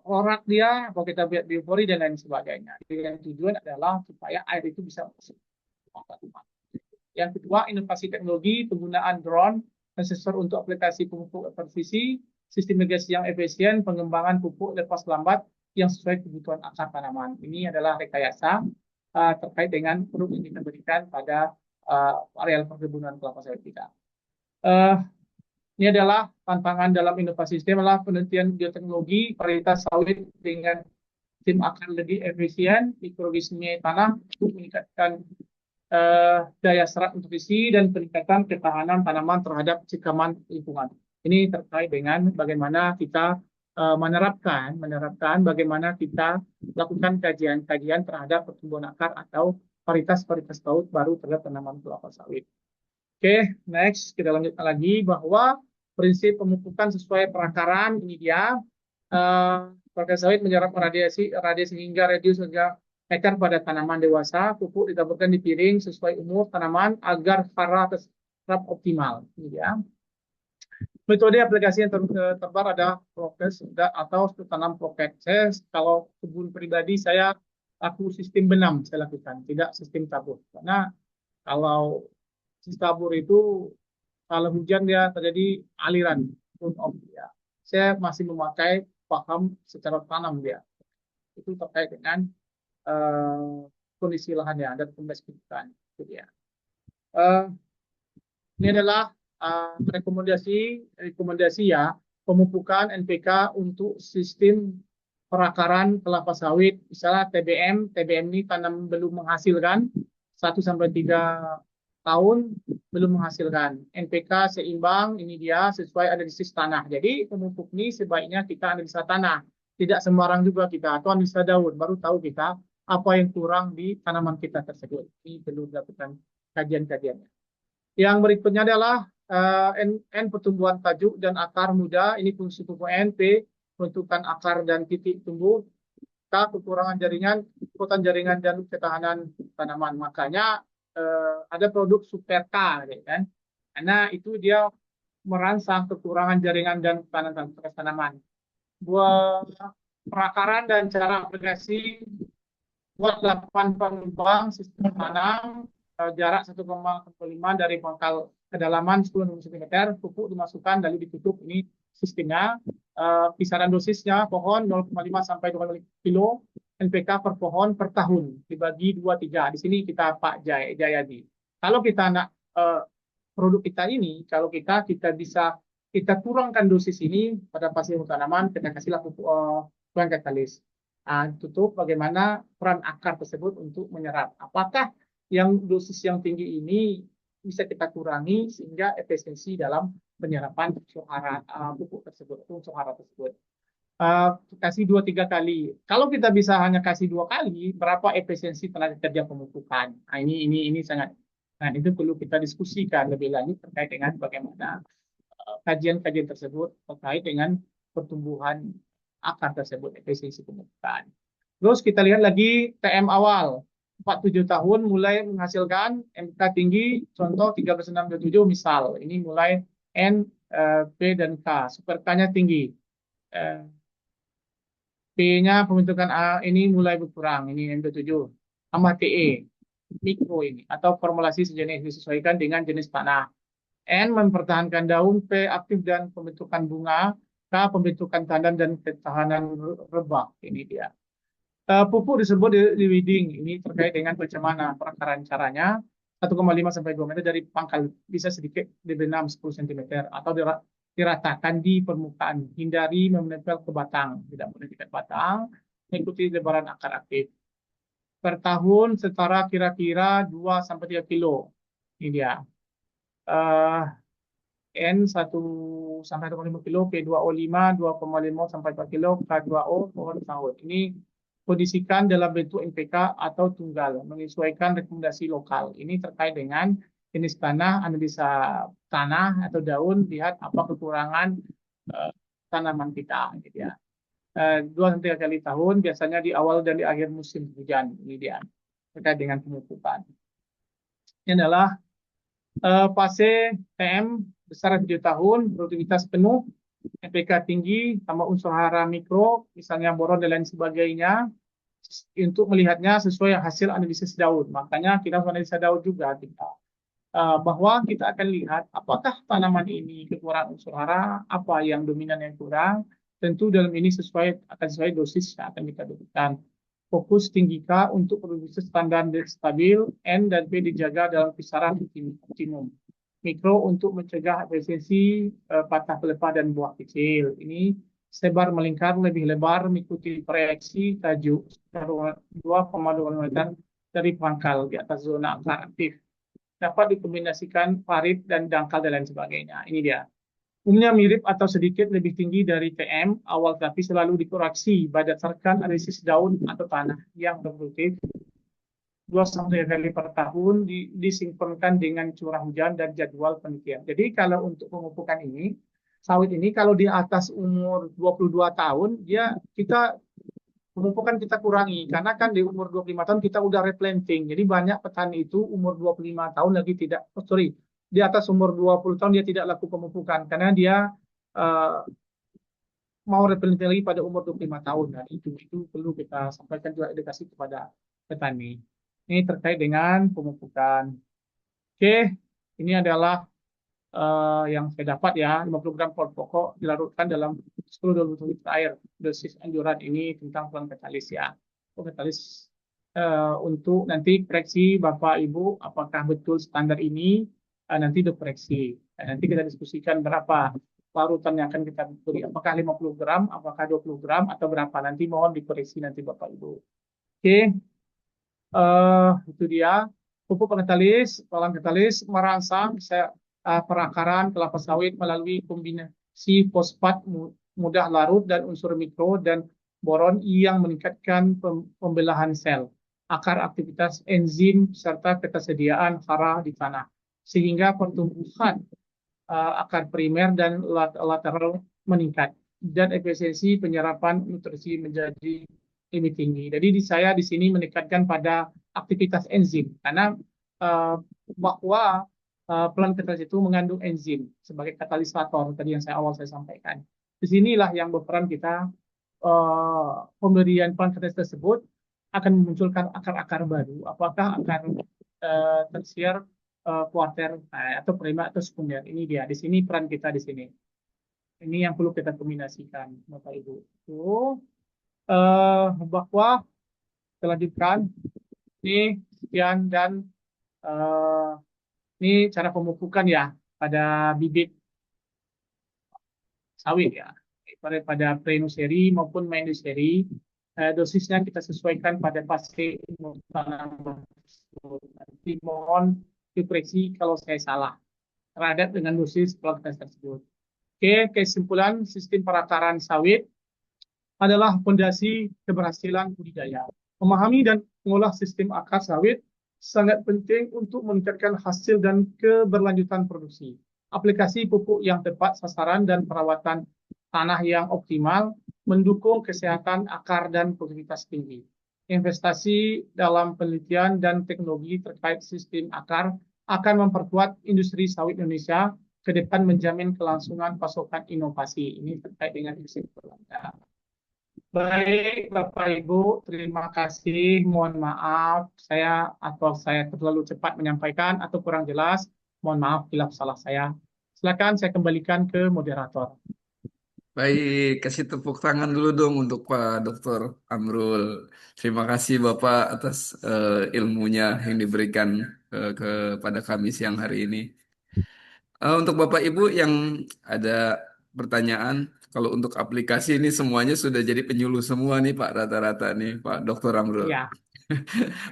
orak dia, atau kita buat biopori dan lain sebagainya. Dengan tujuan adalah supaya air itu bisa masuk. Yang kedua, inovasi teknologi, penggunaan drone dan sensor untuk aplikasi pupuk presisi, sistem irigasi yang efisien, pengembangan pupuk lepas lambat yang sesuai kebutuhan akar tanaman. Ini adalah rekayasa terkait dengan produk yang kita berikan pada areal perkebunan kelapa sawit kita. Ini adalah tantangan dalam inovasi sistem adalah penelitian bioteknologi varietas sawit dengan sistem akar lebih efisien, mikroorganisme tanah untuk meningkatkan daya serap nutrisi dan peningkatan ketahanan tanaman terhadap siraman lingkungan. Ini terkait dengan bagaimana kita menerapkan bagaimana kita lakukan kajian-kajian terhadap pertumbuhan akar atau varietas-varietas sawit baru terhadap tanaman kelapa sawit. Oke, next kita lanjutkan lagi bahwa prinsip pemupukan sesuai perakaran ini dia. Varietas sawit menyerap radiasi hingga radius hingga meter pada tanaman dewasa. Pupuk ditaburkan di piring sesuai umur tanaman agar hara terserap optimal. Ini dia. Metode aplikasi yang terbaru ada prokes atau tanam pocket. Saya kalau kebun pribadi aku sistem benam saya lakukan, tidak sistem tabur. Karena kalau sistem tabur itu kalau hujan dia terjadi aliran turn off ya. Saya masih memakai paham secara tanam dia. Itu terkait dengan kondisi lahannya dan pembeskitan itu dia. Ini adalah rekomendasi ya pemupukan NPK untuk sistem perakaran kelapa sawit. Misalnya TBM ini tanam belum menghasilkan 1 sampai 3 tahun belum menghasilkan. NPK seimbang, ini dia sesuai analisis tanah. Jadi pemupuk ini sebaiknya kita analisa tanah. Tidak sembarang juga kita, atau analisa daun, baru tahu kita apa yang kurang di tanaman kita tersebut. Ini perlu dilakukan kajian-kajiannya. Yang berikutnya adalah N pertumbuhan tajuk dan akar muda. Ini fungsi pupuk N. P bentukan akar dan titik tumbuh. K kekurangan jaringan, kekuatan jaringan dan ketahanan tanaman. Makanya ada produk Super K, kan? Karena itu dia merangsang kekurangan jaringan dan tanaman. Buat perakaran dan cara aplikasi, buat 8 pengembang sistem tanam, jarak 1,5 dari pangkal kedalaman 10 cm, pupuk dimasukkan lalu ditutup. Ini sistemnya. Kisaran dosisnya pohon 0,5 sampai 2 kilo NPK per pohon per tahun dibagi 2-3. Di sini kita Pak Jayadi. Kalau kita nak produk kita ini, kalau kita bisa kita kurangkan dosis ini pada pasir tanaman, kita kasihlah pupuk katalis. Tutup bagaimana peran akar tersebut untuk menyerap. Apakah yang dosis yang tinggi ini bisa kita kurangi sehingga efisiensi dalam penyerapan pupuk tersebut, unsur hara tersebut. Kasih 2-3 kali. Kalau kita bisa hanya kasih 2 kali, berapa efisiensi tenaga kerja pemupukan? Nah, ini sangat. Nah, itu perlu kita diskusikan lebih lanjut terkait dengan bagaimana kajian-kajian tersebut terkait dengan pertumbuhan akar tersebut, efisiensi pemupukan. Terus kita lihat lagi TM awal. 47 tahun mulai menghasilkan MK tinggi, contoh 13,627 misal. Ini mulai N, P, dan K. Super K-nya tinggi. P-nya pembentukan A ini mulai berkurang. Ini M27. Tambah TE. Mikro ini. Atau formulasi sejenis disesuaikan dengan jenis tanah. N mempertahankan daun, P aktif dan pembentukan bunga, K pembentukan tandang dan ketahanan rebah. Ini dia. Pupuk disebut di weeding. Ini terkait dengan bagaimana perakaran caranya. 1,5 sampai 2 meter dari pangkal, bisa sedikit dibenam 10 cm atau diratakan di permukaan. Hindari menempel ke batang, tidak boleh dekat batang. Ikuti lebaran akar aktif. Per tahun setara kira-kira 2 sampai 3 kilo. Ini dia. N 1 sampai 2,5 kilo, P2O5 2,5 sampai 4 kilo, K2O pohon tahun. Ini kondisikan dalam bentuk NPK atau tunggal, menyesuaikan rekomendasi lokal. Ini terkait dengan jenis tanah, analisa tanah atau daun, lihat apa kekurangan tanaman kita. Gitu ya. 2-3 kali tahun, biasanya di awal dan di akhir musim hujan. Ini dia, terkait dengan pemupukan. Ini adalah fase TM besar 7 tahun, produktivitas penuh, NPK tinggi, tambah unsur hara mikro, misalnya boron dan lain sebagainya, untuk melihatnya sesuai hasil analisis daun. Makanya kita analisa daun juga kita. Bahwa kita akan lihat apakah tanaman ini kekurangan unsur hara, apa yang dominan yang kurang. Tentu dalam ini akan sesuai dosis yang akan kita berikan. Fokus tinggi K untuk produktivitas standar stabil, N dan P dijaga dalam kisaran optimum. Mikro untuk mencegah efisiensi patah pelepah dan buah kecil. Ini sebar melingkar lebih lebar mengikuti proyeksi tajuk 2,2 meter dari pangkal di atas zona akar aktif. Dapat dikombinasikan parit dan dangkal dan lain sebagainya. Ini dia. Umumnya mirip atau sedikit lebih tinggi dari TM awal, tapi selalu dikoreksi berdasarkan analisis daun atau tanah yang produktif. 2-3 kali per tahun disinkronkan dengan curah hujan dan jadwal penelitian. Jadi kalau untuk pemupukan ini, sawit ini kalau di atas umur 22 tahun, pemupukan kita kurangi. Karena kan di umur 25 tahun kita udah replanting. Jadi banyak petani itu umur 25 tahun lagi di atas umur 20 tahun dia tidak lakukan pemupukan. Karena dia mau replanting lagi pada umur 25 tahun. Nah, itu perlu kita sampaikan juga edukasi kepada petani. Ini terkait dengan pemupukan. Oke, ini adalah yang saya dapat ya, 50 gram per pokok dilarutkan dalam 10-20 liter air. Dosis anjuran ini tentang pohon katalis ya. Pohon katalis untuk nanti koreksi Bapak Ibu apakah betul standar ini nanti dikoreksi. Nanti kita diskusikan berapa larutan yang akan kita beri, apakah 50 gram, apakah 20 gram, atau berapa. Nanti mohon dikoreksi nanti Bapak Ibu. Oke, itu dia. Pupuk katalis, kolam katalis merangsang perakaran kelapa sawit melalui kombinasi fosfat mudah larut dan unsur mikro dan boron yang meningkatkan pembelahan sel, akar aktivitas enzim, serta ketersediaan hara di tanah. Sehingga pertumbuhan akar primer dan lateral meningkat dan efisiensi penyerapan nutrisi menjadi lebih tinggi. Jadi saya di sini menekankan pada aktivitas enzim karena bahwa plant katalis itu mengandung enzim sebagai katalisator tadi yang awal saya sampaikan. Di sinilah yang berperan kita pemberian plant katalis tersebut akan memunculkan akar-akar baru. Apakah akar tersier, kuarter atau primer atau sekunder. Ini dia. Di sini peran kita di sini. Ini yang perlu kita kombinasikan, Bapak Ibu. Bahwa kita lanjutkan. Ini sekian dan ini cara pemupukan ya pada bibit sawit ya. Pada pre-nursery maupun main nursery. Dosisnya kita sesuaikan pada fase tanaman. Nanti mohon dikoreksi kalau saya salah terhadap dengan dosis kualitas tersebut. Oke, kesimpulan sistem perakaran sawit adalah fondasi keberhasilan budidaya. Memahami dan mengolah sistem akar sawit sangat penting untuk meningkatkan hasil dan keberlanjutan produksi. Aplikasi pupuk yang tepat sasaran dan perawatan tanah yang optimal mendukung kesehatan akar dan produktivitas tinggi. Investasi dalam penelitian dan teknologi terkait sistem akar akan memperkuat industri sawit Indonesia ke depan menjamin kelangsungan pasokan inovasi. Ini terkait dengan kesimpulan. Baik, Bapak Ibu, terima kasih. Mohon maaf saya terlalu cepat menyampaikan atau kurang jelas. Mohon maaf bila salah saya. Silakan saya kembalikan ke moderator. Baik, kasih tepuk tangan dulu dong untuk Pak Dr. Amrul. Terima kasih Bapak atas ilmunya yang diberikan kepada kami siang hari ini. Untuk Bapak Ibu yang ada pertanyaan, kalau untuk aplikasi ini semuanya sudah jadi penyuluh semua nih Pak, rata-rata nih Pak Dr. Amrul. Ya,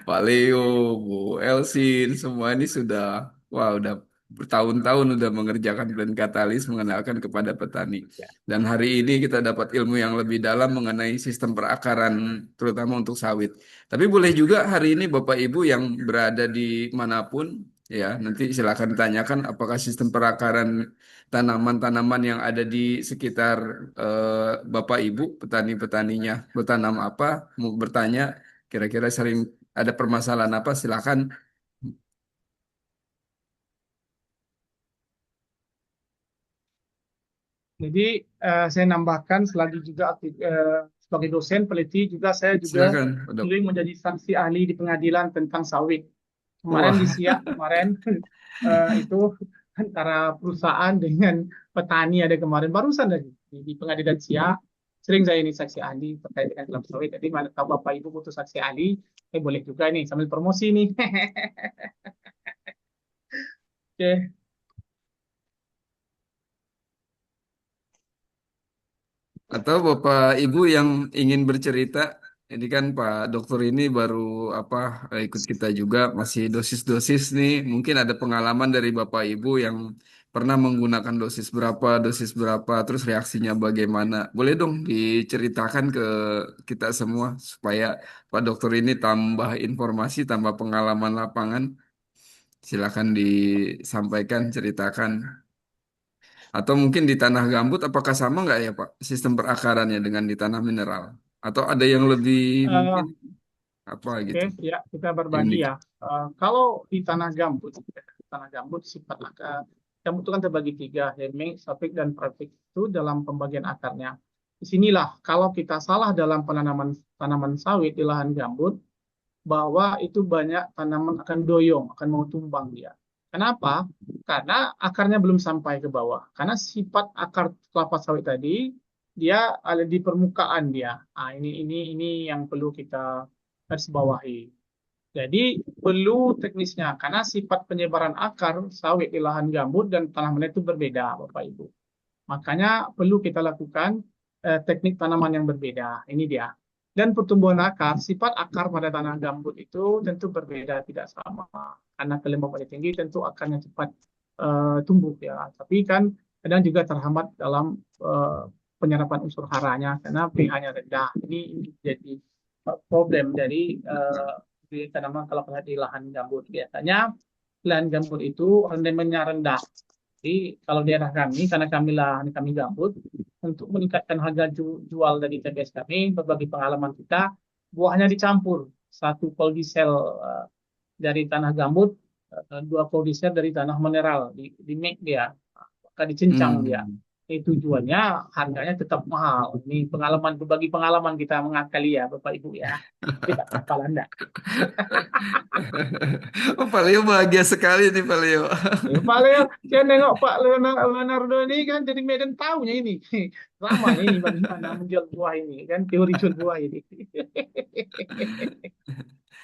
Pak Leo, Bu Elsin, semua ini sudah, wah udah bertahun-tahun udah mengerjakan plan katalis mengenalkan kepada petani. Dan hari ini kita dapat ilmu yang lebih dalam mengenai sistem perakaran, terutama untuk sawit. Tapi boleh juga hari ini Bapak Ibu yang berada di manapun, ya nanti silakan ditanyakan apakah sistem perakaran tanaman-tanaman yang ada di sekitar Bapak Ibu, petani-petaninya, bertanam apa, mau bertanya. Kira-kira sering ada permasalahan apa? Silakan. jadi saya nambahkan selagi juga sebagai dosen peneliti juga saya juga Silakan, Pak Dok. sering menjadi saksi ahli di pengadilan tentang sawit. Kemarin Wah, di Siak kemarin itu antara perusahaan dengan petani ada kemarin barusan dari di pengadilan Siak. Sering saya ini saksi ahli terkait dengan kelapa sawit. Jadi kalau Bapak Ibu butuh saksi ahli, boleh juga nih sambil promosi nih. Oke. atau Bapak Ibu yang ingin bercerita, ini kan Pak Dokter ini baru ikut kita juga masih dosis-dosis nih. Mungkin ada pengalaman dari Bapak Ibu yang pernah menggunakan dosis berapa, terus reaksinya bagaimana. Boleh dong diceritakan ke kita semua supaya Pak Dokter ini tambah informasi, tambah pengalaman lapangan. Silakan disampaikan, ceritakan. Atau mungkin di tanah gambut, apakah sama nggak ya Pak sistem perakarannya dengan di tanah mineral? Atau ada yang lebih mungkin apa Oke, gitu ya kita berbagi unik? ya. Kalau di tanah gambut sifat gambut itu kan terbagi tiga, heming, sapik, dan prepik itu dalam pembagian akarnya. Disinilah kalau kita salah dalam penanaman tanaman sawit di lahan gambut, bahwa itu banyak tanaman akan doyong, akan mau tumbang dia. Kenapa? Karena akarnya belum sampai ke bawah. Karena sifat akar kelapa sawit tadi dia ada di permukaan dia. Ini yang perlu kita garis bawahi. Jadi perlu teknisnya karena sifat penyebaran akar sawit di lahan gambut dan tanah liat itu berbeda, Bapak Ibu. Makanya perlu kita lakukan teknik tanaman yang berbeda. Ini dia. Dan pertumbuhan akar, sifat akar pada tanah gambut itu tentu berbeda, tidak sama. Karena kelembabannya tinggi, tentu akarnya cepat tumbuh ya. Tapi kan kadang juga terhambat dalam penyerapan unsur haranya karena pH-nya rendah. Ini jadi problem dari di tanaman kelapa sawit di lahan gambut. Biasanya lahan gambut itu rendemennya rendah. Jadi kalau di daerah kami, karena kami lahan kami gambut, untuk meningkatkan harga jual dari TBS kami, berbagi pengalaman kita, buahnya dicampur. Satu polisel dari tanah gambut, dua polisel dari tanah mineral, di mix dia, maka dicincang dia. Hmm. Itu tujuannya harganya tetap mahal. Ini pengalaman berbagi pengalaman kita mengakali ya Bapak Ibu ya. Tidak apa Anda. Oh, Pak Leo bahagia sekali nih Pak Leo. Ya, Pak Leo, saya nengok Pak Leonardo ini kan jadi Medan tahunya ini. Lamanya ini bagaimana menjual buah ini kan teori jual buah ini.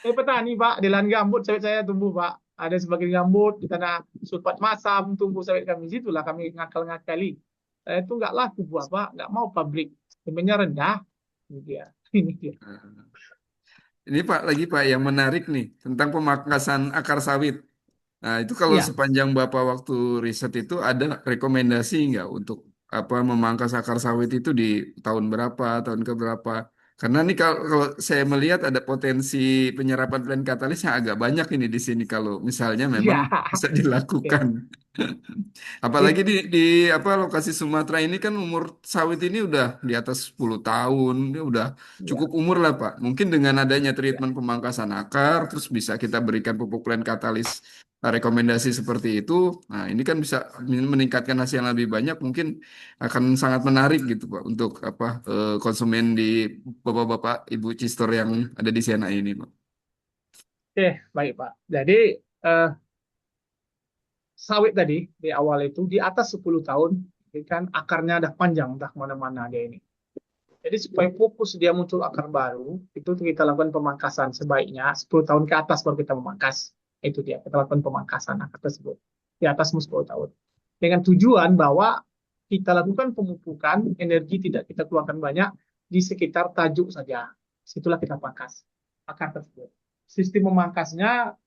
Petani Pak di lahan gambut sawit saya tumbuh Pak. Ada sebagian gambut di tanah sulfat masam tumbuh sawit kami. Situlah kami ngakal-ngakali. Saya itu nggak laku buah Pak, nggak mau pabrik. Sebenarnya rendah. Ini dia. Ini dia. Ini Pak lagi Pak yang menarik nih tentang pemangkasan akar sawit. Nah, itu kalau Iya. sepanjang Bapak waktu riset itu ada rekomendasi nggak untuk apa memangkas akar sawit itu di tahun berapa, tahun ke berapa? Karena nih kalau saya melihat ada potensi penyerapan plan katalis yang agak banyak ini di sini kalau misalnya memang Iya. bisa Oke. dilakukan. Apalagi It- di apa lokasi Sumatera ini kan umur sawit ini udah di atas 10 tahun, ya udah Iya. cukup umur lah Pak. Mungkin dengan adanya Iya. treatment pemangkasan akar, terus bisa kita berikan pupuk plan katalis rekomendasi seperti itu. Nah, ini kan bisa meningkatkan hasil yang lebih banyak, mungkin akan sangat menarik gitu Pak untuk apa konsumen di bapak-bapak Ibu Cistor yang ada di Siena ini Pak. Oke, baik Pak. Jadi sawit tadi di awal itu di atas 10 tahun, ini kan akarnya udah panjang, udah kemana-mana dia ini. Jadi supaya fokus dia muncul akar baru, itu kita lakukan pemangkasan sebaiknya 10 tahun ke atas baru kita memangkas. Itu dia, kita lakukan pemangkasan akar tersebut. Di atas 10 tahun. Dengan tujuan bahwa kita lakukan pemupukan, energi tidak kita keluarkan banyak, di sekitar tajuk saja. Situlah kita pangkas akar tersebut. Sistem memangkasnya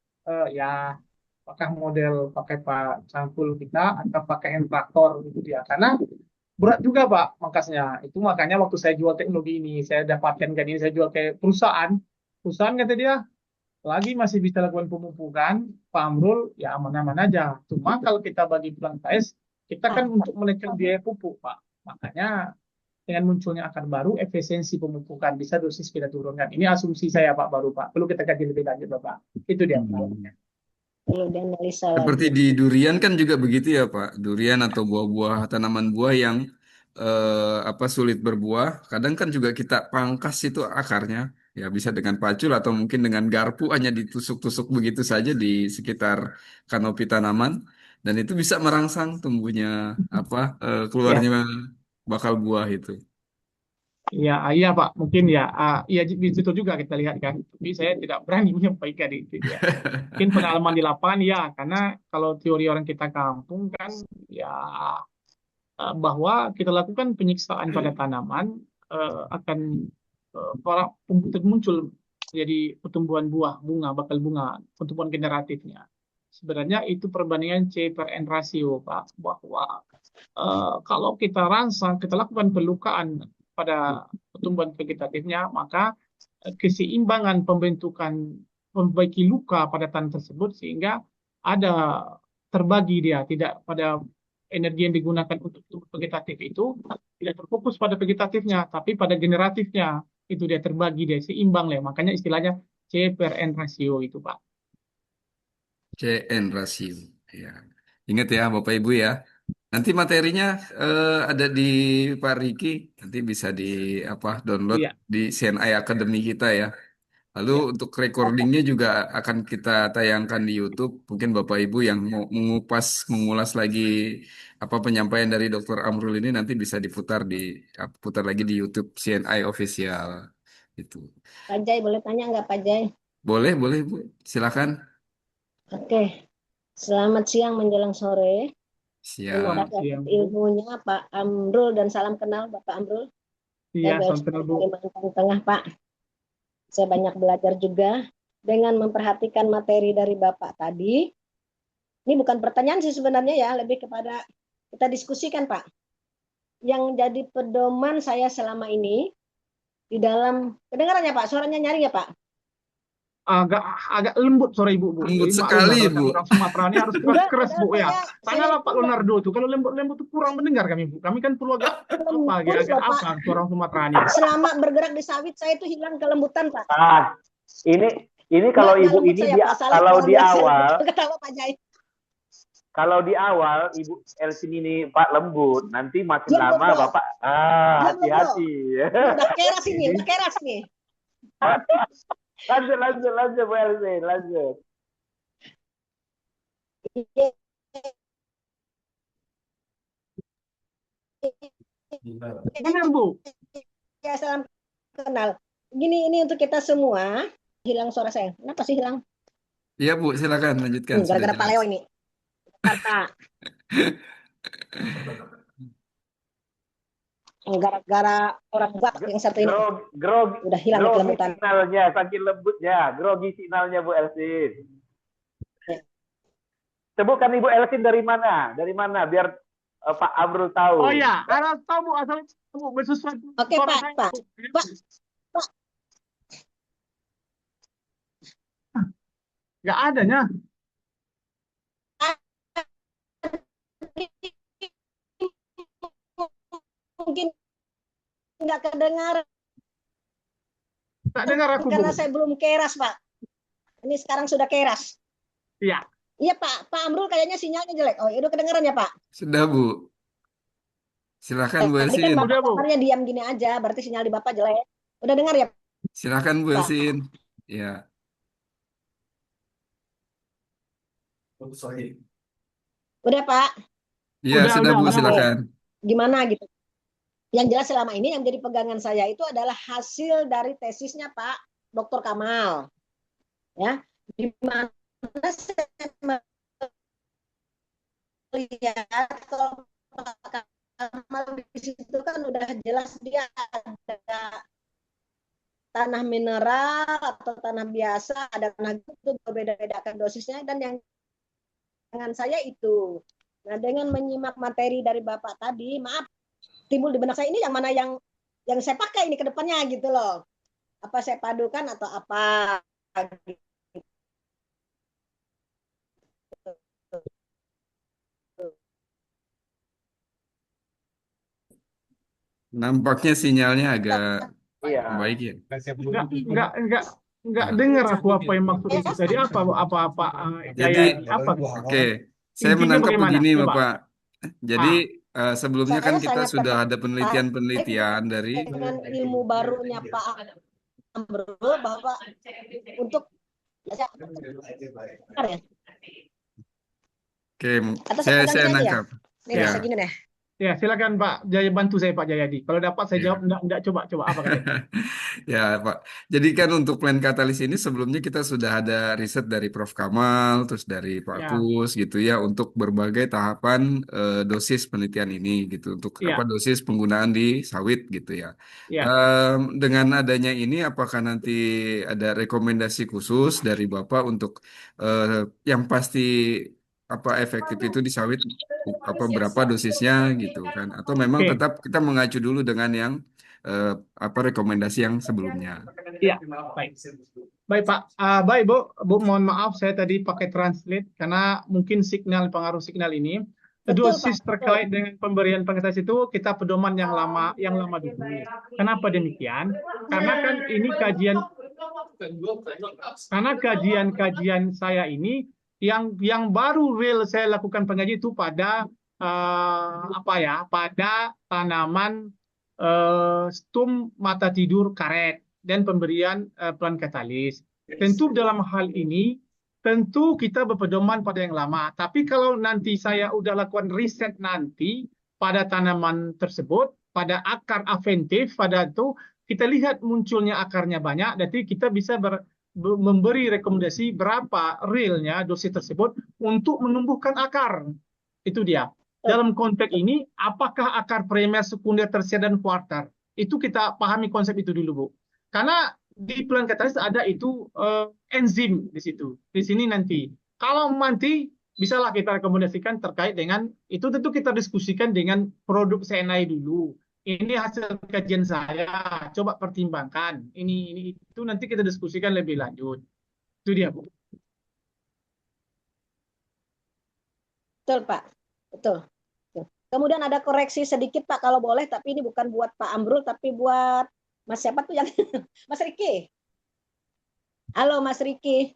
ya apakah model pakai Pak cangkul kita atau pakai hand traktor gitu dia. Karena berat juga Pak makasnya. Itu makanya waktu saya jual teknologi ini, saya dapatkan kan ini, saya jual ke perusahaan. Perusahaan kata dia, lagi masih bisa lakukan pemupukan, Pak Amrul, ya aman-aman aja. Cuma kalau kita bagi bulan KS, kita kan untuk menekan biaya pupuk Pak. Makanya dengan munculnya akar baru, efisiensi pemupukan bisa dosis kita turunkan. Ini asumsi saya Pak baru Pak. Perlu kita kaji lebih lanjut Bapak. Itu dia Pak. Perlu dianalisa Seperti lagi. di durian kan juga begitu ya Pak. Durian atau buah-buah tanaman buah yang apa sulit berbuah, kadang kan juga kita pangkas itu akarnya. Ya bisa dengan pacul atau mungkin dengan garpu hanya ditusuk-tusuk begitu saja di sekitar kanopi tanaman dan itu bisa merangsang tumbuhnya apa Ya. keluarnya bakal buah itu. Iya, iya Pak, mungkin ya, iya di situ juga kita lihat kan. Tapi saya tidak berani menyampaikan itu ya. Mungkin pengalaman di lapangan ya, karena kalau teori orang kita kampung kan ya bahwa kita lakukan penyiksaan pada tanaman akan para muncul jadi pertumbuhan buah bunga bakal bunga pertumbuhan generatifnya. Sebenarnya itu perbandingan C per N rasio Pak, bahwa kalau kita rangsang, kita lakukan pelukaan pada pertumbuhan vegetatifnya, maka keseimbangan pembentukan memperbaiki luka pada tanah tersebut sehingga ada terbagi dia, tidak pada energi yang digunakan untuk tumbuh vegetatif itu tidak terfokus pada vegetatifnya, tapi pada generatifnya itu dia terbagi dia seimbang lah. Makanya istilahnya C per N rasio itu Pak. CN rasio. Ya. Ingat ya Bapak Ibu ya. Nanti materinya ada di Pak Riki, nanti bisa di apa download Iya, di CNI Academy kita ya. Lalu iya. untuk recordingnya juga akan kita tayangkan di YouTube. Mungkin Bapak Ibu yang mau mengulas lagi apa penyampaian dari Dr. Amrul ini nanti bisa putar lagi di YouTube CNI official itu. Pak Jai, boleh tanya nggak Pak Jai? Boleh, boleh Bu. Silakan. Oke, selamat siang menjelang sore. Terima Siap. kasih Siang, atas Bu. ilmunya Pak Amrul dan salam kenal Bapak Amrul. Iya, Saya salam kenal, BSD Bu. Kalimantan Tengah Pak. Saya banyak belajar juga dengan memperhatikan materi dari Bapak tadi. Ini bukan pertanyaan sih sebenarnya ya, lebih kepada kita diskusikan Pak. Yang jadi pedoman saya selama ini di dalam kedengarannya Pak, suaranya nyaring ya Pak. Agak lembut suara Ibu, Bu. Lembut Jadi maklum lah sekali, kalau kan Bu. orang Sumatera ini harus Enggak, keras-keras, padahal Bu ya. saya Tanyalah Pak itu Leonardo tuh. Kalau lembut-lembut tuh kurang mendengar kami, Bu. Kami kan perlu agak apa, lembut agak loh Pak. apa suara orang Sumatera ini. Selama bergerak di sawit saya itu hilang kelembutan Pak. Ini kalau Enggak ibu lembut ini saya di Pak, salah kalau orang di biasa awal lembut. Ketawa Pak Jai. kalau di awal ibu Elsin ini Pak lembut, nanti makin Diam lama Bro. Bapak Diam Bro. hati-hati. Udah keras ini, udah keras nih. Lanjut Bu Elsin, lanjut. Benar, Bu. Ya, salam kenal. Gini, ini untuk kita semua. Hilang suara saya. Kenapa sih hilang? Iya Bu, silakan lanjutkan. Sudah Gara-gara Pak Leo jelas. ini. Kata. Gara-gara orang Batak yang satu ini. Udah hilang Grogi kelembutan. signalnya, saking lembutnya. Grogi signalnya Bu Elsin. Sebutkan Ibu Elsin dari mana? Dari mana? Biar Pak Amrul tahu. Oh ya, harus tahu Bu asal Bu bersesuaian Oke suara Pak, saya, Pak. Bu. Pak. Nggak adanya. Mungkin nggak kedengar Tak dengar aku, Bu. karena saya belum keras Pak. Ini sekarang sudah keras. Iya. Iya Pak, Pak Amrul kayaknya sinyalnya jelek. Oh, udah kedengaran ya Pak? Sudah Bu. Silakan Bu Tadi kan Elsin. Bapak Udah, Bu. kabarnya diam gini aja, berarti sinyal di Bapak jelek. Udah dengar ya Silakan Bu Pak? Elsin. Ya. Udah Pak, Iya, sudah Bu, udah. silakan. gimana gitu? Yang jelas selama ini yang jadi pegangan saya itu adalah hasil dari tesisnya Pak Dr. Kamal. Ya, di mana saya melihat kalau Pak Kamal di situ kan udah jelas dia ada tanah mineral atau tanah biasa, ada tanah itu berbeda-bedakan dosisnya dan yang dengan saya itu. Nah, dengan menyimak materi dari Bapak tadi, maaf timbul di benak saya ini yang mana yang saya pakai ini ke depannya gitu loh. Apa saya padukan atau apa gitu. Nampaknya sinyalnya agak Iya. baik ya. Enggak dengar aku apa yang maksud itu tadi apa Jadi, apa oke, saya intinya menangkap bagaimana? begini, Coba. Bapak. Jadi, sebelumnya kan Saya kita sangat sudah ada tertarik penelitian-penelitian dari dengan ilmu barunya Pak Amrul bahwa untuk ya, Oke, atas saya pegang ini ya. nangkap. Nih, Ya. segini deh. Ya, silakan Pak Jaya, bantu saya Pak Jayadi. Kalau dapat saya Ya. jawab, enggak coba apa katanya. Ya, Pak. Jadi kan untuk plan katalis ini sebelumnya kita sudah ada riset dari Prof. Kamal, terus dari Pak Ya. Kus gitu ya, untuk berbagai tahapan dosis penelitian ini gitu, untuk Ya. apa dosis penggunaan di sawit gitu ya. Ya. Dengan adanya ini, apakah nanti ada rekomendasi khusus dari Bapak untuk yang pasti apa efektif itu di sawit apa berapa dosisnya gitu kan? Atau memang Oke. tetap kita mengacu dulu dengan yang apa rekomendasi yang sebelumnya. Iya, baik. Baik Pak, baik Bu, mohon maaf saya tadi pakai translate karena mungkin pengaruh signal ini. Betul, Dosis Pak. terkait dengan pemberian pengetahuan itu kita pedoman yang lama dulu. Kenapa demikian? Karena kan ini kajian saya ini yang baru real saya lakukan pengajian itu pada pada tanaman stum mata tidur karet dan pemberian pelan katalis. Tentu dalam hal ini tentu kita berpedoman pada yang lama. Tapi kalau nanti saya udah lakukan riset nanti pada tanaman tersebut, pada akar aventif, pada itu kita lihat munculnya akarnya banyak, berarti kita bisa memberi rekomendasi berapa realnya dosis tersebut untuk menumbuhkan akar. Itu dia. Dalam konteks ini, apakah akar primer, sekunder, tersier, dan kuarter? Itu kita pahami konsep itu dulu, Bu. Karena di plan katalis ada itu enzim di situ. Di sini nanti. Kalau nanti bisalah kita rekomendasikan terkait dengan itu, tentu kita diskusikan dengan produk CNI dulu. Ini hasil kajian saya, coba pertimbangkan. Ini itu nanti kita diskusikan lebih lanjut. Itu dia, Bu. Betul, Pak. Betul. Kemudian ada koreksi sedikit, Pak, kalau boleh, tapi ini bukan buat Pak Amrul, tapi buat Mas siapa tuh yang Mas Riki. Halo Mas Riki.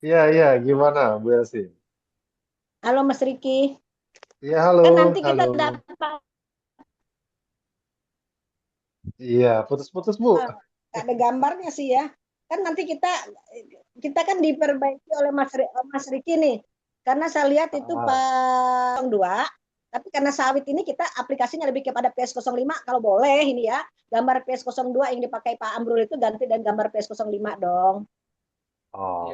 Iya, gimana Bu Elsi? Halo Mas Riki. Iya, halo, Kan nanti kita halo. dapat Iya, putus-putus Bu. ada gambarnya sih ya. Kan nanti kita kan diperbaiki oleh Mas Riki nih. Karena saya lihat itu Pak 2, tapi karena sawit ini kita aplikasinya lebih kepada PS05, kalau boleh ini ya, gambar PS02 yang dipakai Pak Amrul itu ganti dan gambar PS05 dong. Oh,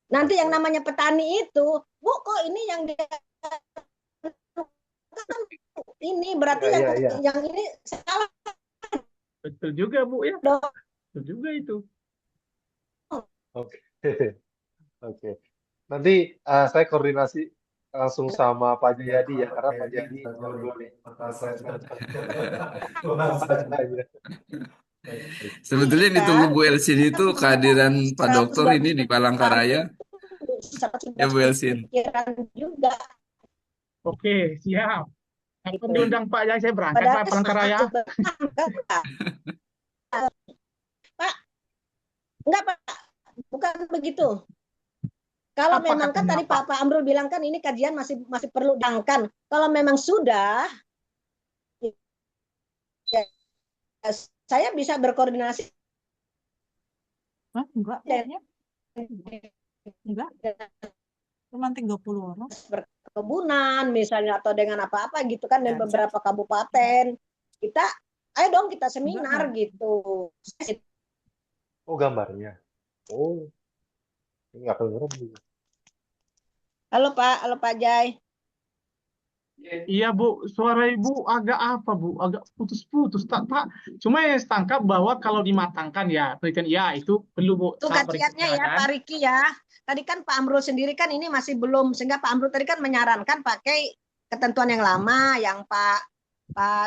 Nanti yang namanya petani itu, Bu, kok ini yang dia ini berarti iya. yang ini salah Betul juga, Bu, ya. dong. Betul juga itu. Oke. Oke. Nanti saya koordinasi langsung sama Pak Jayadi ya, karena Pak Jayadi jago nih. Sebetulnya yang ditunggu Bu Elsin itu kehadiran Pak Dokter ini di Palangkaraya. Ya Bu Elsin. Pikiran juga. Oke, siap. Kalau diundang Pak Jai, saya berangkat, Padahal Pak, Palangkaraya. Pak, enggak Pak, bukan begitu. Kalau Apa memang kan katanya, tadi Pak Amrul bilang kan ini kajian masih perlu diangkat. Kalau memang sudah, ya, saya bisa berkoordinasi. Hah? Enggak, kayaknya. Enggak. Cuma 30 orang. Perkebunan misalnya atau dengan apa-apa gitu kan, dan Ya, beberapa kabupaten. Kita, ayo dong kita seminar enggak. gitu. Oh, gambarnya. Oh, ini nggak kedengeran. Halo Pak Jai. Iya, Bu, suara Ibu agak apa, Bu? Agak putus-putus. Tak. Cuma yang saya tangkap bahwa kalau dimatangkan ya, penelitian ya itu perlu, Bu. Itu tahap kajiannya berikutnya ya kan. Pak Riki ya. Tadi kan Pak Amrul sendiri kan ini masih belum, sehingga Pak Amrul tadi kan menyarankan pakai ketentuan yang lama, yang Pak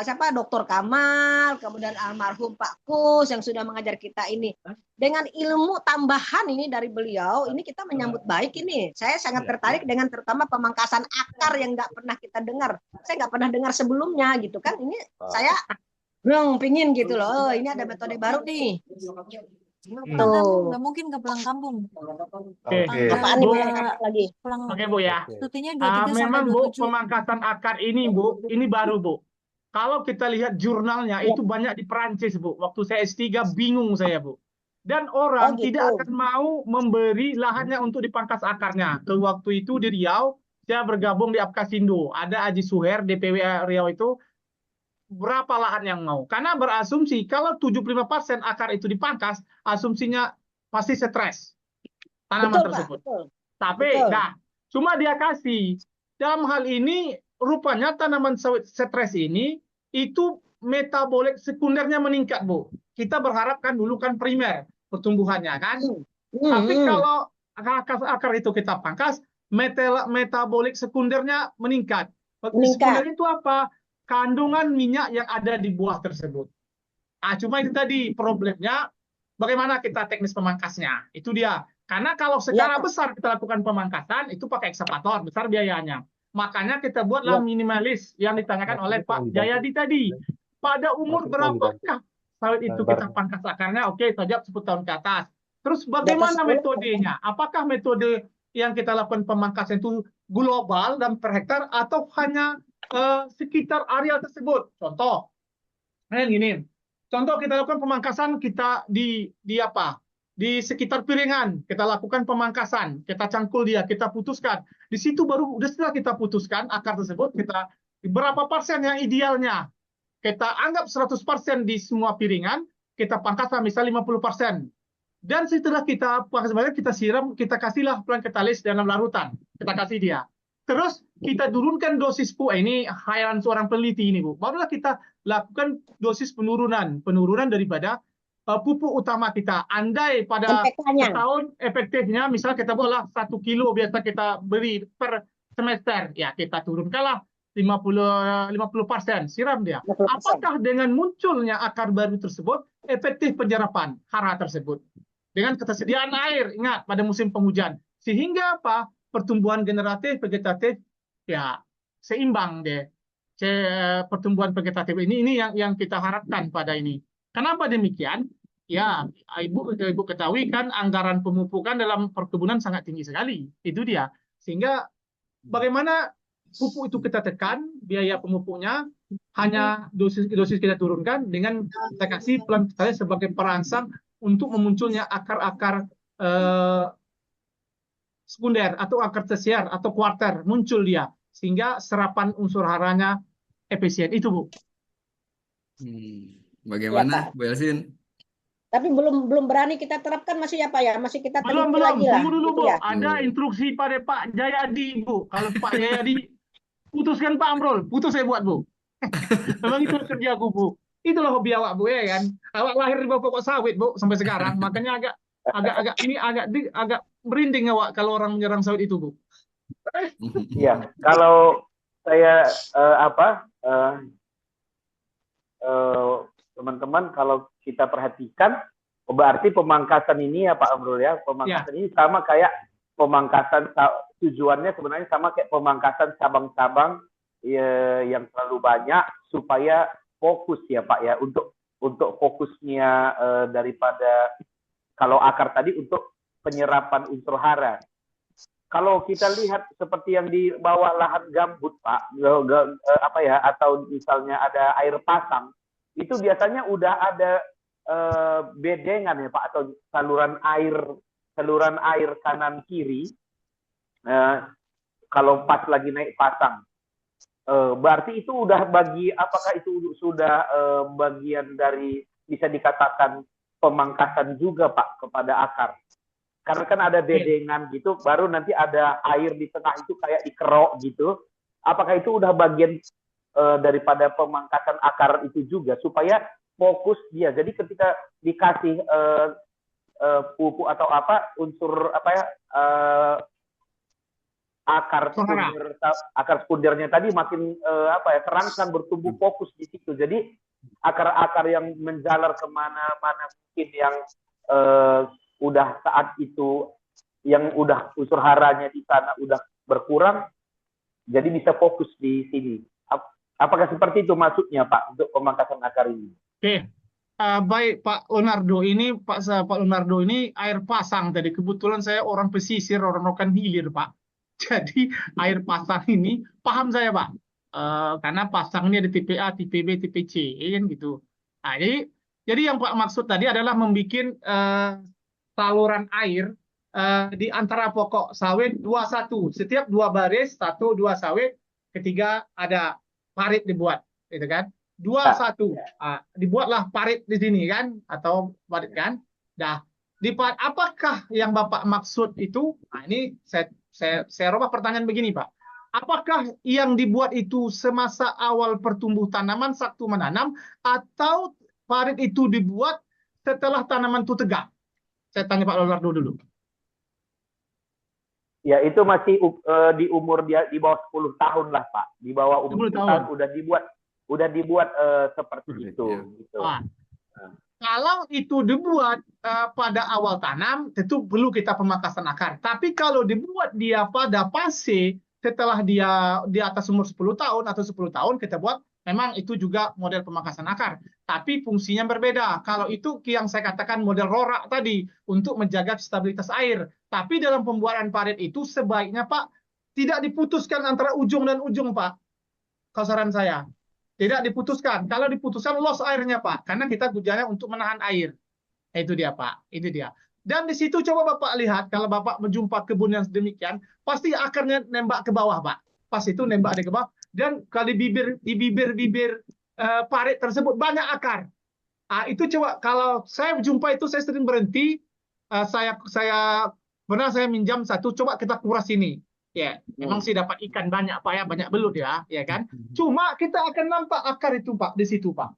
siapa Dr. Kamal, kemudian almarhum Pak Kus yang sudah mengajar kita ini. Dengan ilmu tambahan ini dari beliau, ini kita menyambut baik ini. Saya sangat tertarik dengan terutama pemangkasan akar yang nggak pernah kita dengar. Saya nggak pernah dengar sebelumnya gitu kan. Ini saya pingin gitu loh. Oh, ini ada metode baru nih. Pulang kampung, nggak mungkin ke pulang kampung. Oke. Apaan nih Bu, lagi? Pulang Oke, Bu ya. cutinya 23 sampai Memang, Bu, 27. pemangkasan akar ini, Bu, ini baru, Bu. Kalau kita lihat jurnalnya, itu banyak di Perancis, Bu. Waktu saya S3, bingung saya, Bu. Dan orang gitu. tidak akan mau memberi lahannya untuk dipangkas akarnya. Ke waktu itu di Riau, saya bergabung di Apkasindo. Ada Aji Suher, DPW Riau itu, berapa lahan yang mau. Karena berasumsi, kalau 75% akar itu dipangkas, asumsinya pasti stres tanaman Betul, tersebut. Pak, betul. Tapi, nah, cuma dia kasih. Dalam hal ini, rupanya tanaman sawit stres ini, itu metabolik sekundernya meningkat, Bu. Kita berharapkan dulu kan primer pertumbuhannya, kan? Tapi kalau akar itu kita pangkas, metabolik sekundernya meningkat. Sekunder itu apa? Kandungan minyak yang ada di buah tersebut. Cuma itu tadi problemnya, bagaimana kita teknis pemangkasnya. Itu dia. Karena kalau secara besar kita lakukan pemangkasan, itu pakai ekskavator, besar biayanya. Makanya kita buatlah minimalis yang ditanyakan oleh Pak Jayadi tadi. Pada umur berapakah sawit itu kita pangkas akarnya? Oke, saja 10 tahun ke atas. Terus bagaimana metodenya? Apakah metode yang kita lakukan pemangkasan itu global dan per hektar atau hanya sekitar area tersebut? Contoh, gini. Contoh kita lakukan pemangkasan kita di apa? Di sekitar piringan kita lakukan pemangkasan, kita cangkul dia, kita putuskan. Di situ baru setelah kita putuskan akar tersebut, kita berapa persen yang idealnya? Kita anggap 100% di semua piringan, kita pangkas misalnya 50%. Dan setelah kita sebenarnya kita siram, kita kasihlah plant catalyst dalam larutan. Kita kasih dia. Terus kita turunkan dosis pupuk. Ini khayalan seorang peneliti ini, Bu. Barulah kita lakukan dosis penurunan daripada pupuk utama kita. Andai pada NPK-nya. setahun efektifnya, misalnya kita buatlah 1 kilo biasa kita beri per semester, ya kita turunkanlah 50%, siram dia. 50%. Apakah dengan munculnya akar baru tersebut efektif penyerapan hara tersebut dengan ketersediaan air, ingat pada musim penghujan, sehingga apa, pertumbuhan generatif vegetatif ya seimbang deh. Pertumbuhan vegetatif ini yang kita harapkan pada ini. Kenapa demikian? Ya, ibu ketahui kan anggaran pemupukan dalam perkebunan sangat tinggi sekali. Itu dia. Sehingga bagaimana pupuk itu kita tekan, biaya pemupuknya hanya dosis kita turunkan dengan kita kasih pelan saya sebagai perangsang untuk memunculnya akar-akar sekunder atau akar tersier atau kuarter muncul dia sehingga serapan unsur haranya efisien. Itu, Bu. Bagaimana, Ya, Pak. Bu Elsin? Tapi belum berani kita terapkan masih ya Pak ya, masih kita Belum. teliti lagi lah. Tunggu dulu, gitu Bu. ya. Ada instruksi pada Pak Jayadi, Bu. Kalau Pak Jayadi putuskan Pak Amrul, putus saya buat, Bu. Memang itu kerja aku, Bu. Itulah hobi awak, Bu, ya kan? Awak lahir di bawah pokok sawit, Bu, sampai sekarang. Makanya agak merinding awak kalau orang menyerang sawit itu, Bu. Iya, kalau saya teman-teman, kalau kita perhatikan, berarti pemangkasan ini ya Pak Amrul ya, pemangkasan ini sama kayak pemangkasan, tujuannya sebenarnya sama kayak pemangkasan cabang-cabang yang terlalu banyak supaya fokus ya Pak ya, untuk fokusnya daripada kalau akar tadi untuk penyerapan unsur hara. Kalau kita lihat seperti yang di bawah lahan gambut Pak, atau misalnya ada air pasang, itu biasanya udah ada bedengan ya Pak, atau saluran air kanan kiri. Kalau pas lagi naik pasang, berarti itu udah apakah itu sudah bagian dari bisa dikatakan pemangkasan juga Pak kepada akar? Karena kan ada bedengan gitu, baru nanti ada air di tengah itu kayak dikerok gitu. Apakah itu udah bagian daripada pemangkasan akar itu juga supaya fokus dia. Jadi ketika dikasih pupuk atau unsur akar sekundernya tadi makin terangsang bertumbuh fokus di situ. Jadi akar-akar yang menjalar kemana-mana mungkin yang udah saat itu yang udah unsur haranya di sana udah berkurang, jadi bisa fokus di sini. Apakah seperti itu maksudnya Pak untuk pemangkasan akar ini? Oke, baik Pak Leonardo ini Pak Leonardo ini air pasang tadi. Kebetulan saya orang pesisir, orang Rokan Hilir Pak. Jadi air pasang ini paham saya Pak, karena pasang ini ada tipe A, tipe B, tipe C, kan gitu. Nah, jadi yang Pak maksud tadi adalah membuat saluran air di antara pokok sawit 2-1. Setiap 2 baris, 1-2 sawit, ketiga ada parit dibuat, gitu kan? 2-1. Dibuatlah parit di sini kan, atau parit kan? Dah. Apakah yang Bapak maksud itu? Nah, ini saya rubah pertanyaan begini, Pak. Apakah yang dibuat itu semasa awal pertumbuh tanaman waktu menanam, atau parit itu dibuat setelah tanaman itu tegak? Saya tanya Pak Leonardo dulu. Ya, itu masih di umur dia di bawah 10 tahun lah Pak. Di bawah umur 10 tahun udah dibuat seperti itu. Gitu. Kalau itu dibuat pada awal tanam, tentu perlu kita pemangkasan akar. Tapi kalau dibuat dia pada fase setelah dia di atas umur 10 tahun atau 10 tahun, kita buat memang itu juga model pemangkasan akar. Tapi fungsinya berbeda. Kalau itu yang saya katakan model rorak tadi, untuk menjaga stabilitas air. Tapi dalam pembuatan parit itu sebaiknya Pak, tidak diputuskan antara ujung dan ujung Pak. Kalau saran saya. Tidak diputuskan. Kalau diputuskan loss airnya Pak. Karena kita tujuannya untuk menahan air. Itu dia Pak. Itu dia. Dan di situ coba Bapak lihat, kalau Bapak menjumpa kebun yang sedemikian, pasti akarnya nembak ke bawah Pak. Pas itu nembak ke bawah. Dan di bibir parit tersebut banyak akar. Itu coba kalau saya jumpa itu, saya sering berhenti saya pernah saya minjam satu, coba kita kuras ini. Ya, memang sih dapat ikan banyak Pak ya, banyak belut ya kan. Cuma kita akan nampak akar itu Pak di situ Pak.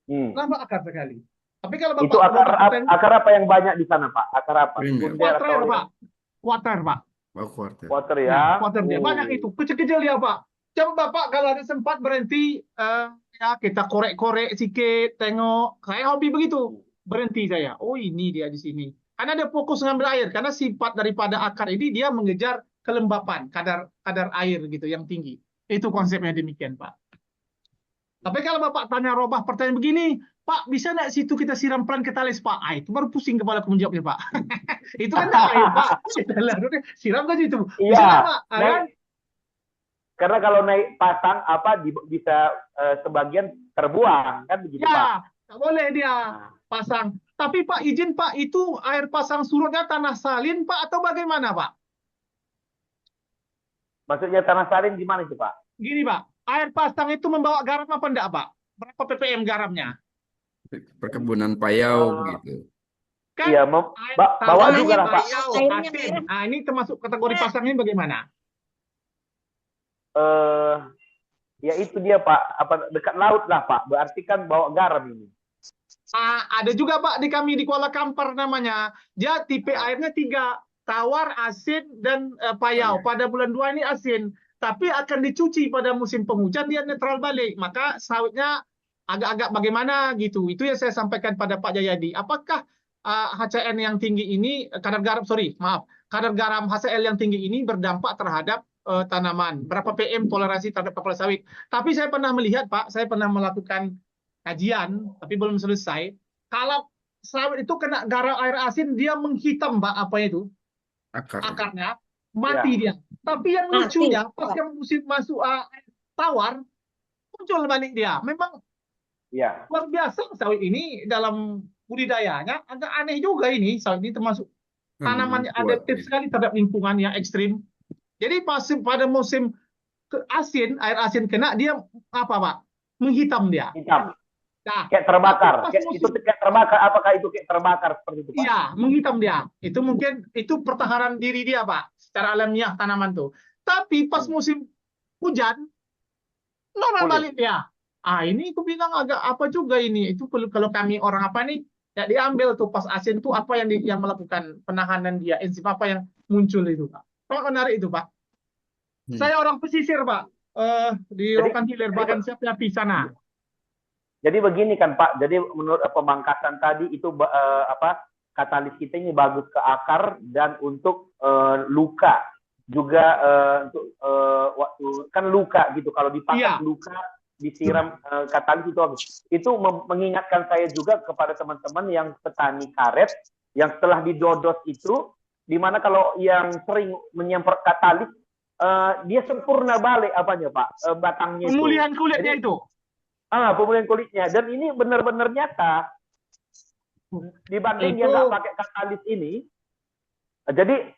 Nampak akar sekali. Tapi kalau Itu Bapak akar apa yang banyak di sana Pak? Akar apa? Quarter Pak. Quarter Pak. Quarter ya. Quarter dia banyak itu, kecil-kecil dia Pak. Coba Bapak kalau ada sempat berhenti ya kita korek-korek sedikit, tengok. Saya hobi begitu. Berhenti saya. Oh, ini dia di sini. Karena dia fokus ngambil air, karena sifat daripada akar ini dia mengejar kelembapan, kadar air gitu yang tinggi. Itu konsepnya demikian, Pak. Tapi kalau Bapak tanya Robah pertanyaan begini, Pak, bisa nggak situ kita siram pelan katalis, Pak? Itu baru pusing kepala menjawabnya, Pak. Itu kan air, Pak. Siram kan itu. Bisa nggak, Pak? Karena kalau naik pasang bisa sebagian terbuang kan begitu, Pak? Ya, boleh dia pasang. Tapi Pak, izin Pak, itu air pasang surutnya tanah salin, Pak, atau bagaimana, Pak? Maksudnya tanah salin gimana itu, Pak? Gini, Pak. Air pasang itu membawa garam apa enggak, Pak? Berapa ppm garamnya? Perkebunan payau gitu. Kan iya, bawa juga lah, Pak. Asin. Nah, ini termasuk kategori pasangnya bagaimana? Ya itu dia, Pak. Dekat laut lah, Pak. Berarti kan bawa garam ini. Ada juga, Pak, di kami di Kuala Kampar namanya. Dia tipe airnya 3. Tawar, asin, dan payau. Pada bulan 2 ini asin. Tapi akan dicuci pada musim penghujan, dia netral balik. Maka sawitnya agak-agak bagaimana gitu. Itu yang saya sampaikan pada Pak Jayadi. Apakah HCN yang tinggi ini, kadar garam HCl yang tinggi ini berdampak terhadap tanaman? Berapa PM toleransi terhadap kepala sawit? Tapi saya pernah melihat, Pak, saya pernah melakukan kajian, tapi belum selesai. Kalau sawit itu kena garam air asin, dia menghitam, Pak, apa itu? Akarnya. Mati dia. Tapi yang lucunya, pas yang musim masuk tawar, muncul balik dia. Memang luar biasa sawit ini dalam budidayanya. Agak aneh juga ini. Sawit ini termasuk tanaman yang adaptif sekali terhadap lingkungan yang ekstrim. Jadi pada musim air asin kena, dia apa, Pak? Menghitam dia. Hitam. Nah, kayak terbakar. Itu kayak terbakar. Apakah itu kayak terbakar seperti itu, Pak? Iya, menghitam dia. Itu mungkin itu pertahanan diri dia, Pak. Secara alamiah tanaman tuh. Tapi pas musim hujan, normal balik dia. Ini aku bilang agak apa juga ini. Itu kalau kami orang apa nih, ya diambil tuh pas asin tuh apa yang melakukan penahanan dia, enzim apa yang muncul itu, Pak. Sangat menarik itu, Pak. Saya orang pesisir, Pak. Di Rokan Hilir, bahkan siapa di sana. Jadi begini kan, Pak. Jadi menurut pemangkasan tadi itu katalis kita ini bagus ke akar dan untuk luka juga untuk waktu kan luka gitu. Kalau dipasang luka disiram katalis itu bagus. Itu mengingatkan saya juga kepada teman-teman yang petani karet yang setelah didodos itu, dimana kalau yang sering menyemprot katalis dia sempurna balik apanya, Pak, batangnya. Pemulihan kulitnya itu. Pemulihan kulitnya, dan ini benar-benar nyata dibanding dia nggak pakai katalis ini. Jadi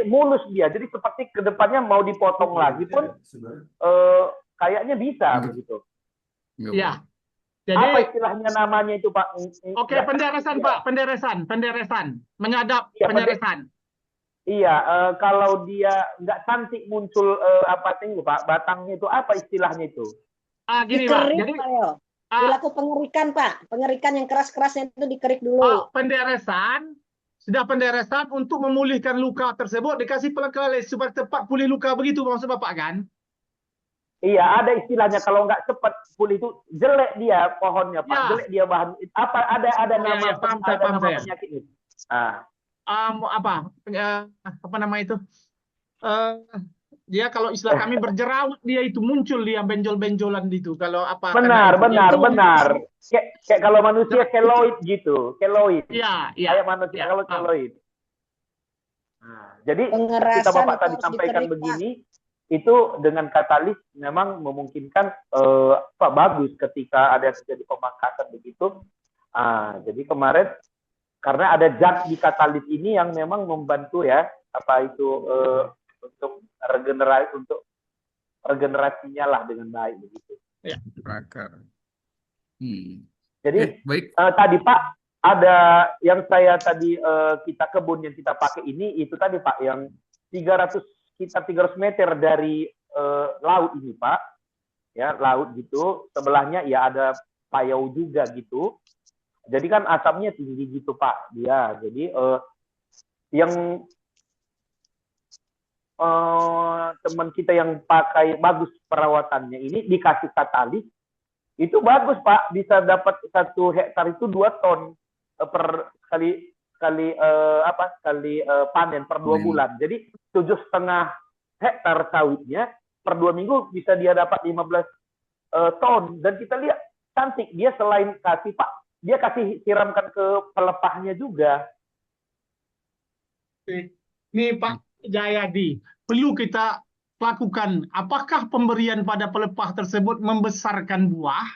mulus dia, jadi seperti kedepannya mau dipotong lagi pun kayaknya bisa begitu. Ya. Jadi apa istilahnya namanya itu, Pak? Oke, penderesan, Pak, penderesan, menyadap penderesan. Iya, kalau dia nggak cantik muncul Pak, batangnya itu apa istilahnya itu? Gini, Pak. Jadi dilakukan pengerikan, Pak. Pengerikan yang keras-kerasnya itu dikerik dulu. Sudah penderesan untuk memulihkan luka tersebut, dikasih pelekalis supaya cepat pulih luka, begitu maksud Bapak kan? Iya, ada istilahnya, kalau nggak cepat pulih itu jelek dia pohonnya, Pak. Jelek dia bahan. Ada nama penyakit itu. Apa nama itu? Dia kalau istilah kami berjerawat, dia itu muncul dia benjol-benjolan gitu. Kalau apa? Benar. Kayak kalau manusia keloid gitu, keloid. Iya. Kayak manusia kalau keloid. Jadi kita Bapak tadi sampaikan begini, itu dengan katalis memang memungkinkan bagus ketika ada terjadi pemangkasan begitu. Jadi kemarin karena ada zat di katalis ini yang memang membantu ya, untuk regenerasinya lah dengan baik begitu. Akar. Jadi baik. tadi Pak, ada yang saya tadi kita kebun yang kita pakai ini itu tadi Pak yang 300 meter dari laut ini Pak, ya laut gitu, sebelahnya ya ada payau juga gitu. Jadi kan asapnya tinggi gitu Pak dia. Jadi yang teman kita yang pakai bagus perawatannya ini dikasih katalis itu bagus Pak, bisa dapat 1 hektar itu 2 ton per kali panen per 2 bulan. Jadi 7,5 hektar sawitnya per 2 minggu bisa dia dapat 15 ton. Dan kita lihat cantik, dia selain kasih Pak, dia kasih siramkan ke pelepahnya juga. Ini Pak Jayadi, perlu kita lakukan. Apakah pemberian pada pelepah tersebut membesarkan buah?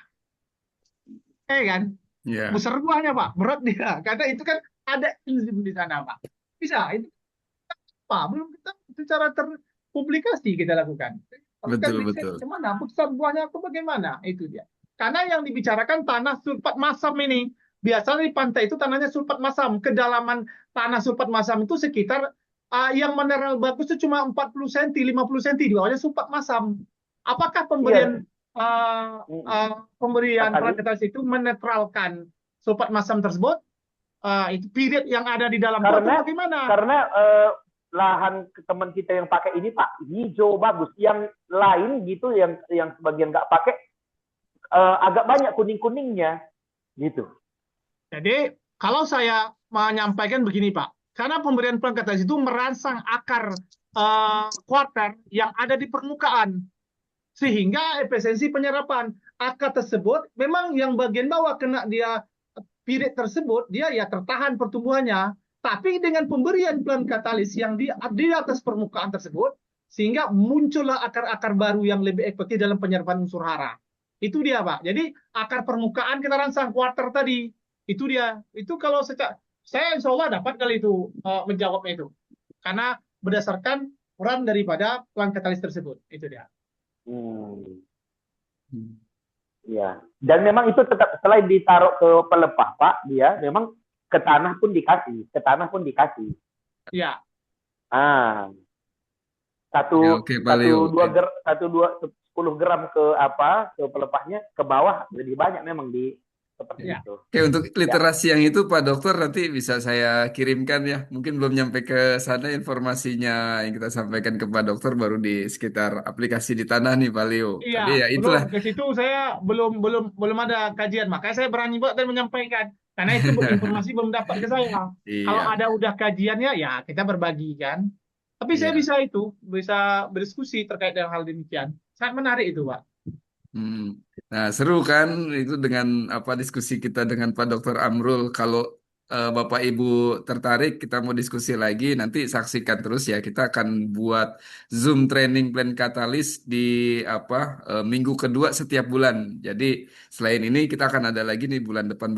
Kan? Ya. Besar buahnya Pak, berat dia. Karena itu kan ada enzim di sana Pak. Bisa, itu Pak, belum kita secara terpublikasi kita lakukan. Betul. Kemana? Besar buahnya itu bagaimana? Itu dia. Karena yang dibicarakan tanah sulfat masam ini. Biasanya di pantai itu tanahnya sulfat masam. Kedalaman tanah sulfat masam itu sekitar yang mineral bagus itu cuma 40 cm, 50 cm. Di bawahnya sulfat masam. Apakah pemberian peran katalis itu menetralkan sulfat masam tersebut? Itu period yang ada di dalam itu bagaimana? Karena lahan teman kita yang pakai ini Pak hijau bagus, yang lain gitu yang sebagian nggak pakai agak banyak kuning-kuningnya gitu. Jadi kalau saya menyampaikan begini Pak, karena pemberian peran katalis itu merangsang akar kuarter yang ada di permukaan, sehingga efisiensi penyerapan akar tersebut memang yang bagian bawah kena dia period tersebut dia ya tertahan pertumbuhannya, tapi dengan pemberian peran katalis yang di atas permukaan tersebut sehingga muncullah akar-akar baru yang lebih efektif dalam penyerapan unsur hara. Itu dia Pak. Jadi akar permukaan kita rangsang kuarter tadi. Itu dia. Itu kalau saya insya Allah dapat kali itu menjawabnya itu. Karena berdasarkan peran daripada peran katalis tersebut. Itu dia. Ya. Dan memang itu tetap selain ditaruh ke pelepah Pak, dia memang ke tanah pun dikasih. Iya. 10 gram ke pelepahnya ke bawah lebih banyak memang di seperti itu. Oke, untuk literasi yang itu Pak Dokter nanti bisa saya kirimkan ya. Mungkin belum nyampe ke sana informasinya yang kita sampaikan ke Pak Dokter baru di sekitar aplikasi di tanah nih Pak Leo. Iya, Tapi ya itulah. Ke situ saya belum ada kajian, makanya saya berani buat dan menyampaikan. Karena itu informasi belum dapat ke saya. Kalau ada udah kajiannya ya kita berbagi kan. Tapi saya bisa berdiskusi terkait dengan hal demikian. Sangat menarik itu Pak. Nah, seru kan itu dengan diskusi kita dengan Pak Dr. Amrul. Kalau Bapak Ibu tertarik, kita mau diskusi lagi, nanti saksikan terus ya. Kita akan buat Zoom training plan katalis di minggu kedua setiap bulan. Jadi selain ini kita akan ada lagi nih bulan depan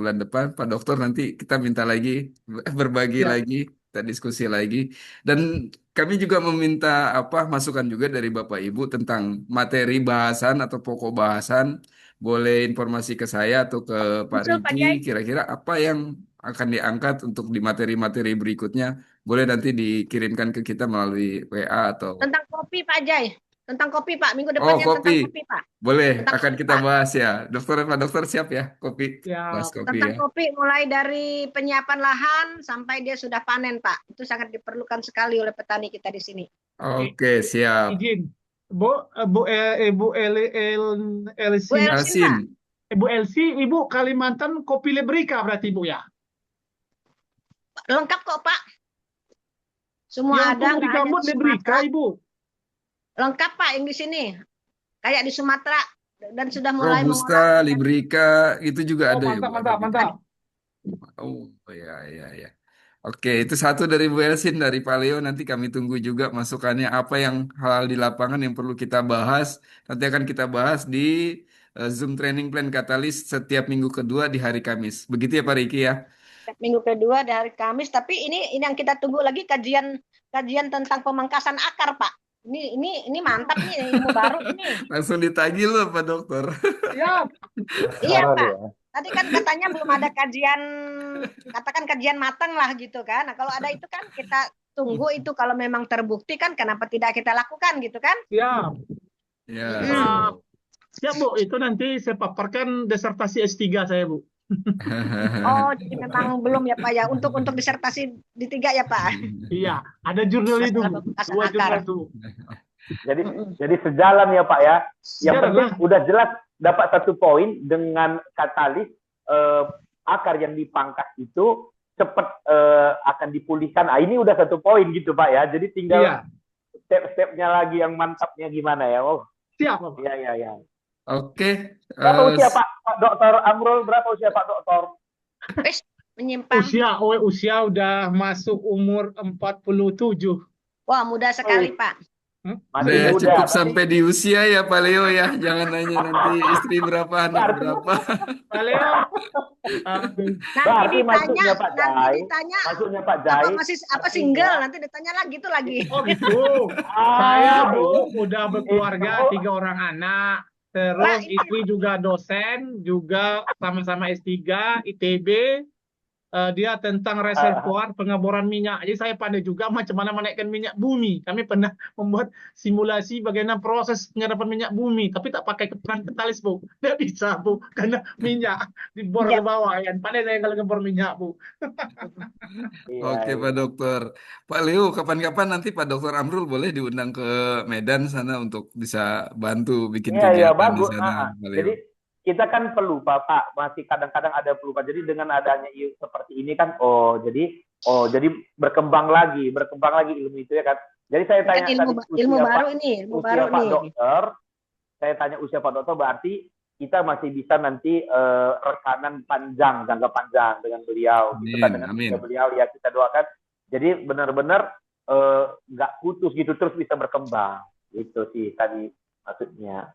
Pak Dokter nanti kita minta lagi berbagi lagi, kita diskusi lagi. Dan kami juga meminta masukan juga dari Bapak Ibu tentang materi bahasan atau pokok bahasan. Boleh informasi ke saya atau ke Pak Riki, kira-kira apa yang akan diangkat untuk di materi-materi berikutnya. Boleh nanti dikirimkan ke kita melalui WA atau... Tentang kopi Pak Jai. Tentang kopi Pak. Minggu depannya tentang kopi Pak. Boleh, tentang akan kita bahas ya. Pak Dokter siap ya kopi? Bahas kopi tentang ya. kopi mulai dari penyiapan lahan sampai dia sudah panen Pak. Itu sangat diperlukan sekali oleh petani kita di sini. Oke, siap. Izin. Ibu Elsi, Ibu Kalimantan Kopi Lebrika berarti Ibu ya? Lengkap kok Pak. Semua yang ada. Di Gambut Lebrika Ibu. Lengkap Pak yang di sini. Kayak di Sumatera dan sudah mulai Robusta, Librika itu juga ada ya Bu. Mantap. Oh ya. Oke, itu satu dari Bu Elsin, dari Pak Leo. Nanti kami tunggu juga masukannya apa yang hal di lapangan yang perlu kita bahas. Nanti akan kita bahas di Zoom Training Plan Katalis setiap minggu kedua di hari Kamis. Begitu ya Pak Riki ya? Minggu kedua di hari Kamis. Tapi ini yang kita tunggu lagi kajian tentang pemangkasan akar Pak. Ini mantap nih ilmu baru ini. Langsung ditagih loh Pak Dokter. Ya. Iya Pak. Tadi kan katanya belum ada kajian, katakan kajian matang lah gitu kan. Nah, kalau ada itu kan kita tunggu itu kalau memang terbukti kan kenapa tidak kita lakukan gitu kan? Ya, Ya. ya Bu, itu nanti saya paparkan disertasi S3 saya Bu. Oh, jadi memang belum ya Pak ya untuk disertasi di 3 ya Pak. Iya, ada jurnal itu Masalah Bu. pemangkasan 2 jurnal akar. itu. Jadi sejalan ya Pak ya. Yang Sejalan penting lah. udah jelas dapat 1 poin dengan katalis akar yang dipangkas itu cepat akan dipulihkan. Ah, ini udah 1 poin gitu Pak ya. Jadi tinggal Iya, step-stepnya lagi yang mantapnya gimana ya. Oh, siap Pak. iya. Oke. Berapa usia Pak Dokter Amrul? Berapa usia Pak Dokter? Wis menyimpang. Usia udah masuk umur 47. Wah, muda sekali Pak. Masih Udah muda. cukup sampai di usia ya Pak Leo ya. Jangan nanya nanti istri berapa, anak berapa. Pak Leo, Berarti maksudnya Pak Nanti Jai. ditanya Maksudnya Pak apa Jai. masih apa single, nanti ditanya lagi itu lagi. oh gitu. Saya Bu udah berkeluarga, 3 orang anak. Terus istri juga dosen, juga sama-sama S3, ITB. Dia tentang reservoir pengeboran minyak. Jadi saya pandai juga macam mana menaikkan minyak bumi. Kami pernah membuat simulasi bagaimana proses penyerapan minyak bumi, tapi tak pakai keran katalis Bu. Tidak bisa Bu, karena minyak dibor ke bawah. Kan pandai saya kalau ngebor minyak Bu. Oke Pak Dokter. Pak Leo, kapan-kapan nanti Pak Dokter Amrul boleh diundang ke Medan sana untuk bisa bantu bikin Iya, kegiatan di bagus. sana, Pak Leo. Jadi kita kan perlu Pak, masih kadang-kadang ada pelupa. Jadi dengan adanya seperti ini kan, jadi berkembang lagi ilmu itu ya kan. Jadi saya tanya ilmu baru Pak Dokter, saya tanya usia Pak Dokter berarti kita masih bisa nanti rekanan jangka panjang dengan beliau. Gitu kan, dengan beliau ya kita doakan. Jadi benar-benar nggak putus gitu, terus bisa berkembang. Itu sih tadi maksudnya.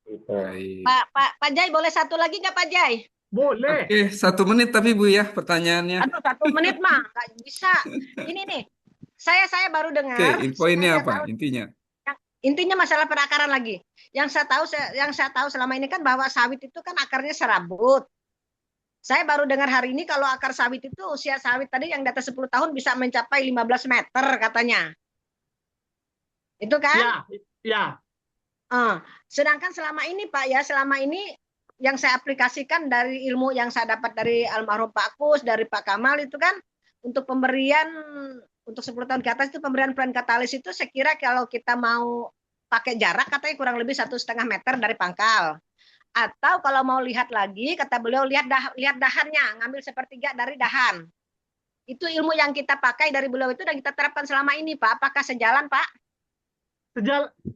Itu. Pak Jai boleh satu lagi nggak Pak Jai? Boleh. Oke, 1 menit tapi Bu ya pertanyaannya. Aduh, 1 menit mah nggak bisa. Ini nih, saya baru dengar. Oke, poinnya apa intinya? Intinya masalah perakaran lagi. Yang saya tahu selama ini kan bahwa sawit itu kan akarnya serabut. Saya baru dengar hari ini kalau akar sawit itu usia sawit tadi yang di atas 10 tahun bisa mencapai 15 meter katanya. Itu kan? Ya. Sedangkan selama ini Pak ya, selama ini yang saya aplikasikan dari ilmu yang saya dapat dari almarhum Pak Kus, dari Pak Kamal itu kan untuk pemberian untuk 10 tahun ke atas itu pemberian plan katalis itu saya kira kalau kita mau pakai jarak katanya kurang lebih 1,5 meter dari pangkal. Atau kalau mau lihat lagi kata beliau lihat dahannya, ngambil 1/3 dari dahan. Itu ilmu yang kita pakai dari beliau itu dan kita terapkan selama ini Pak. Apakah sejalan Pak?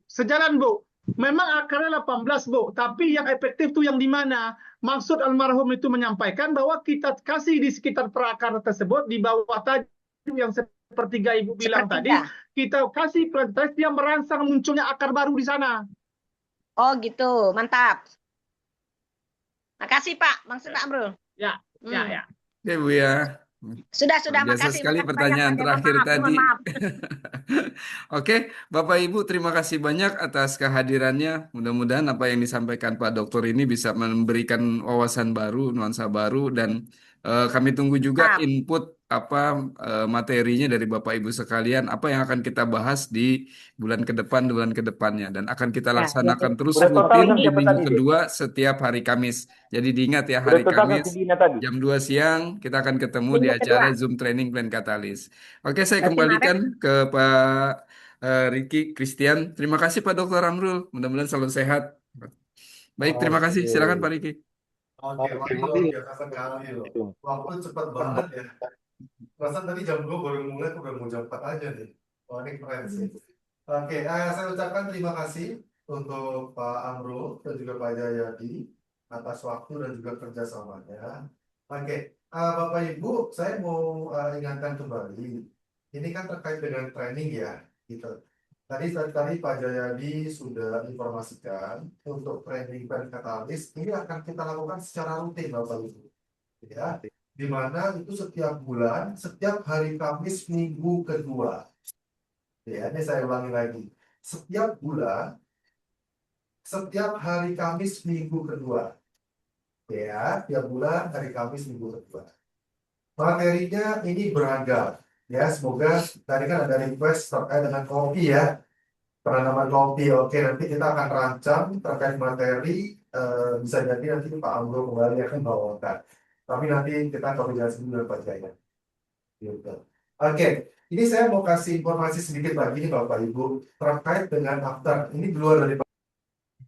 Sejalan Bu. Memang akarnya 18 Bu, tapi yang efektif tuh yang di mana? Maksud almarhum itu menyampaikan bahwa kita kasih di sekitar perakar tersebut di bawah tadi yang sepertiga Ibu bilang tadi, kita kasih plantas yang merangsang munculnya akar baru di sana. Oh gitu, mantap. Makasih Pak, maksud Pak Amrul. Ya. Oke Bu ya. Sudah, Biasa makasih. sekali pertanyaan terakhir tadi. Oke, Bapak Ibu terima kasih banyak atas kehadirannya. Mudah-mudahan apa yang disampaikan Pak Dokter ini bisa memberikan wawasan baru, nuansa baru, dan kami tunggu juga input materinya dari Bapak Ibu sekalian, apa yang akan kita bahas di bulan kedepannya, dan akan kita laksanakan terus rutin di minggu kedua setiap hari Kamis. Jadi diingat ya, hari Kamis jam 2 siang kita akan ketemu di acara Zoom Training Plan Katalis. Oke, saya kembalikan ke Pak Ricky Christian. Terima kasih Pak Dr. Amrul, mudah-mudahan selalu sehat. Baik, terima kasih. Silakan Pak Ricky. Oke, luar biasa sekali loh. Waktu cepat banget ya. Perasaan tadi jam 2 baru mulai, udah mau jam 4 aja nih. Wah, ini keren sih. Oke, saya ucapkan terima kasih untuk Pak Amrul dan juga Pak Jayadi atas waktu dan juga kerjasamanya. Oke, Bapak Ibu, saya mau ingatkan kembali. Ini kan terkait dengan training ya, gitu. Tadi Pak Jayadi sudah informasikan untuk training plan katalis ini akan kita lakukan secara rutin Bapak Ibu. Ya, di mana itu setiap bulan, setiap hari Kamis minggu kedua. Ya, ini saya ulangi lagi. Setiap bulan, setiap hari Kamis minggu kedua. ya, tiap bulan hari Kamis minggu kedua. Materinya ini beragam, ya. Semoga tadi kan ada request terkait dengan kopi ya, penanaman kopi. Oke, nanti kita akan rancang terkait materi. Bisa jadi nanti Pak Amro kembali akan bawakan. Tapi nanti kita koordinasi dulu dengan Pak Jaya. Gitu. Oke, ini saya mau kasih informasi sedikit lagi nih Bapak Ibu terkait dengan after. Ini di luar dari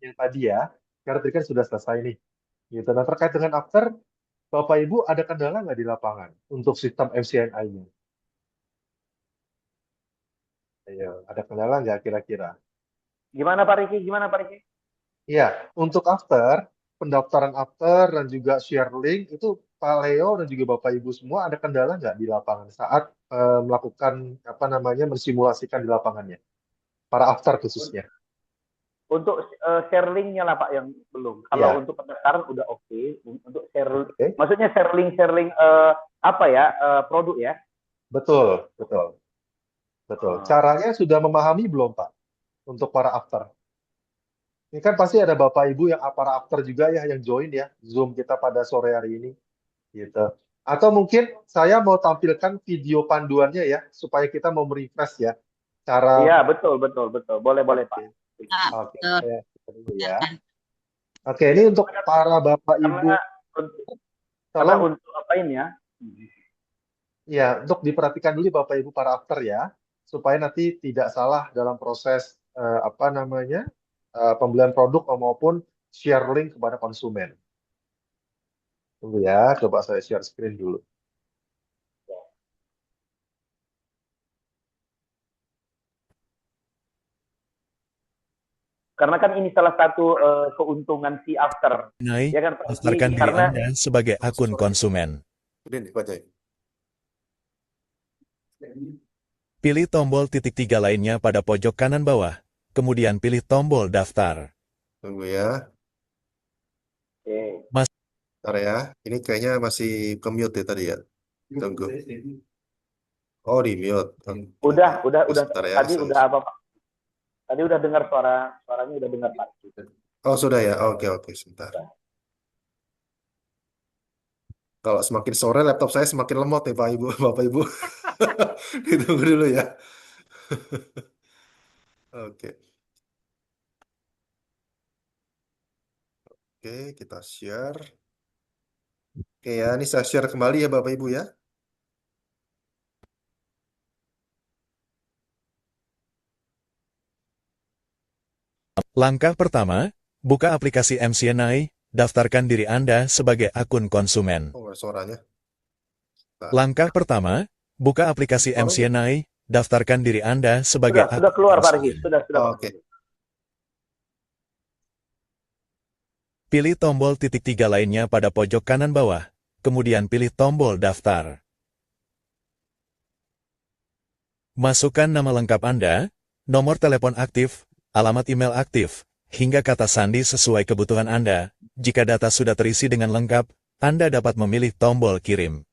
yang tadi ya, karena tadi kan sudah selesai nih. Gitu. Nah, terkait dengan after, Bapak Ibu ada kendala nggak di lapangan untuk sistem MCNI-nya? Ayo, ada kendala nggak kira-kira? Gimana Pak Riki? Gimana Pak Riki? Iya, untuk after, pendaftaran after dan juga share link itu Pak Leo dan juga Bapak Ibu semua ada kendala nggak di lapangan saat melakukan apa namanya mensimulasikan di lapangannya? Para after khususnya. Untuk share link-nya lah Pak yang belum. Kalau Ya. untuk pendaftaran udah oke. Untuk share, Oke. maksudnya share link apa ya produk ya? Betul, betul, betul. Caranya sudah memahami belum Pak untuk para after? Ini kan pasti ada Bapak Ibu yang para after juga ya yang join ya Zoom kita pada sore hari ini, gitu. Atau mungkin saya mau tampilkan video panduannya ya supaya kita mau merefresh ya cara. Iya betul. Boleh Pak. Oke, saya dulu ya. Oke, ini untuk para Bapak Ibu. Karena untuk apa ini ya? Ya, untuk diperhatikan dulu Bapak Ibu para after ya, supaya nanti tidak salah dalam proses apa namanya pembelian produk maupun share link kepada konsumen. Tunggu ya, coba saya share screen dulu. Karena kan ini salah satu keuntungan si after. Ya kan, daftarkan diri Anda sebagai akun konsumen. Pilih tombol titik 3 lainnya pada pojok kanan bawah, kemudian pilih tombol daftar. Tunggu ya. Oke. Bentar ya, ini kayaknya masih ke-mute ya tadi ya. Tunggu. Oh, di mute. Udah. Ya, tadi udah apa Pak? Tadi udah dengar suaranya udah dengar Pak. Oh, sudah ya. Oke, sebentar. Kalau semakin sore laptop saya semakin lemot nih Pak Ibu, Bapak Ibu. Ditunggu dulu ya. Oke. Oke, kita share. Oke ya, ini saya share kembali ya Bapak Ibu ya. Langkah pertama, buka aplikasi MCNI, daftarkan diri Anda sebagai akun konsumen. Oh, suaranya. Langkah pertama, buka aplikasi MCNI, daftarkan diri Anda sebagai akun sudah keluar Pak konsumen. Riki, sudah. Oke. Pilih tombol titik 3 lainnya pada pojok kanan bawah, kemudian pilih tombol daftar. Masukkan nama lengkap Anda, nomor telepon aktif, alamat email aktif, hingga kata sandi sesuai kebutuhan Anda. Jika data sudah terisi dengan lengkap, Anda dapat memilih tombol kirim.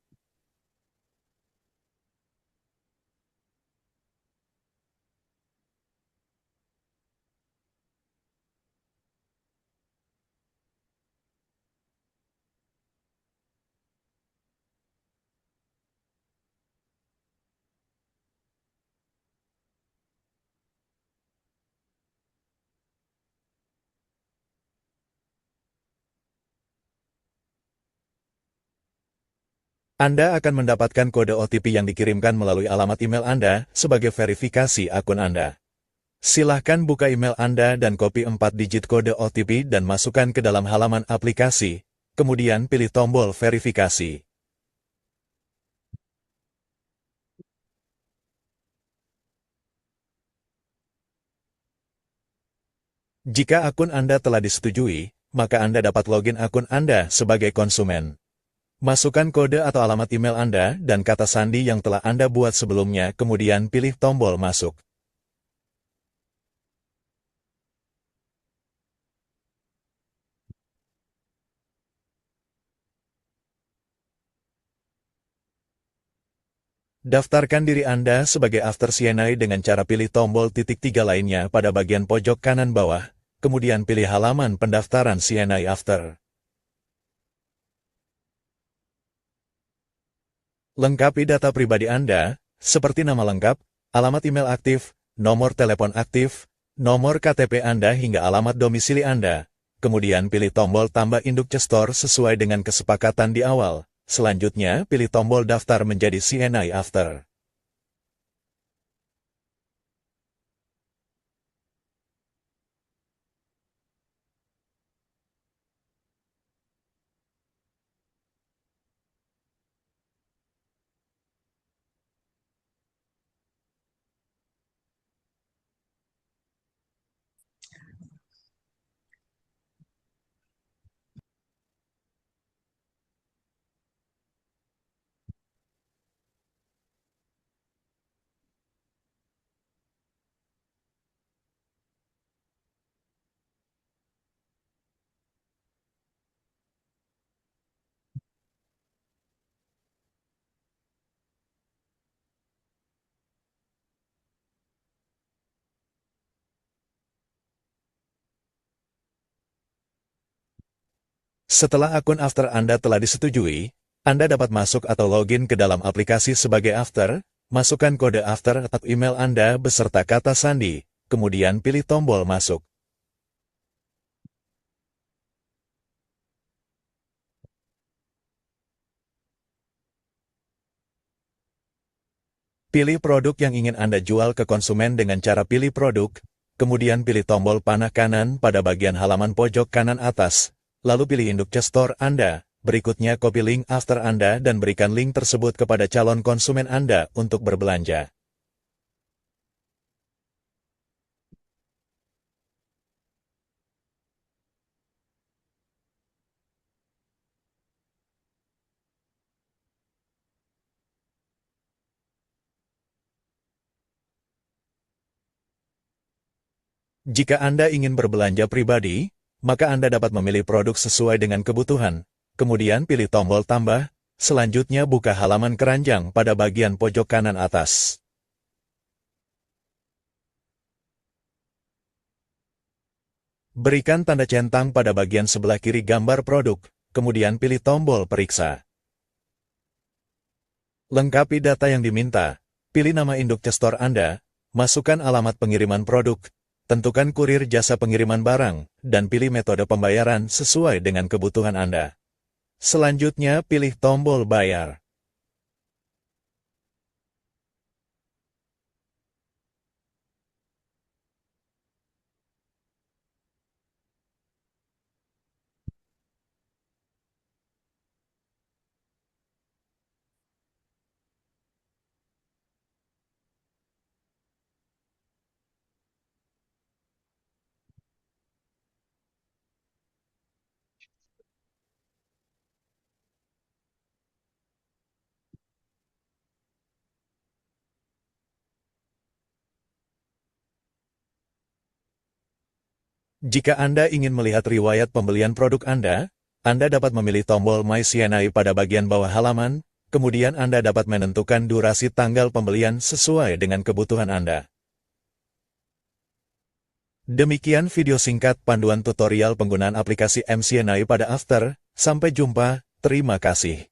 Anda akan mendapatkan kode OTP yang dikirimkan melalui alamat email Anda sebagai verifikasi akun Anda. Silahkan buka email Anda dan copy 4 digit kode OTP dan masukkan ke dalam halaman aplikasi, kemudian pilih tombol verifikasi. Jika akun Anda telah disetujui, maka Anda dapat login akun Anda sebagai konsumen. Masukkan kode atau alamat email Anda dan kata sandi yang telah Anda buat sebelumnya, kemudian pilih tombol masuk. Daftarkan diri Anda sebagai after CNI dengan cara pilih tombol titik 3 lainnya pada bagian pojok kanan bawah, kemudian pilih halaman pendaftaran CNI after. Lengkapi data pribadi Anda, seperti nama lengkap, alamat email aktif, nomor telepon aktif, nomor KTP Anda hingga alamat domisili Anda. Kemudian pilih tombol tambah induk gestor sesuai dengan kesepakatan di awal. Selanjutnya, pilih tombol daftar menjadi CNI After. Setelah akun After Anda telah disetujui, Anda dapat masuk atau login ke dalam aplikasi sebagai After, masukkan kode After atau email Anda beserta kata sandi, kemudian pilih tombol masuk. Pilih produk yang ingin Anda jual ke konsumen dengan cara pilih produk, kemudian pilih tombol panah kanan pada bagian halaman pojok kanan atas, lalu pilih induk gestor Anda. Berikutnya copy link After Anda dan berikan link tersebut kepada calon konsumen Anda untuk berbelanja. Jika Anda ingin berbelanja pribadi, maka Anda dapat memilih produk sesuai dengan kebutuhan. Kemudian pilih tombol tambah, selanjutnya buka halaman keranjang pada bagian pojok kanan atas. Berikan tanda centang pada bagian sebelah kiri gambar produk, kemudian pilih tombol periksa. Lengkapi data yang diminta, pilih nama induk gestor Anda, masukkan alamat pengiriman produk, tentukan kurir jasa pengiriman barang, dan pilih metode pembayaran sesuai dengan kebutuhan Anda. Selanjutnya, pilih tombol bayar. Jika Anda ingin melihat riwayat pembelian produk Anda dapat memilih tombol My CNI pada bagian bawah halaman, kemudian Anda dapat menentukan durasi tanggal pembelian sesuai dengan kebutuhan Anda. Demikian video singkat panduan tutorial penggunaan aplikasi MCNI pada After. Sampai jumpa, terima kasih.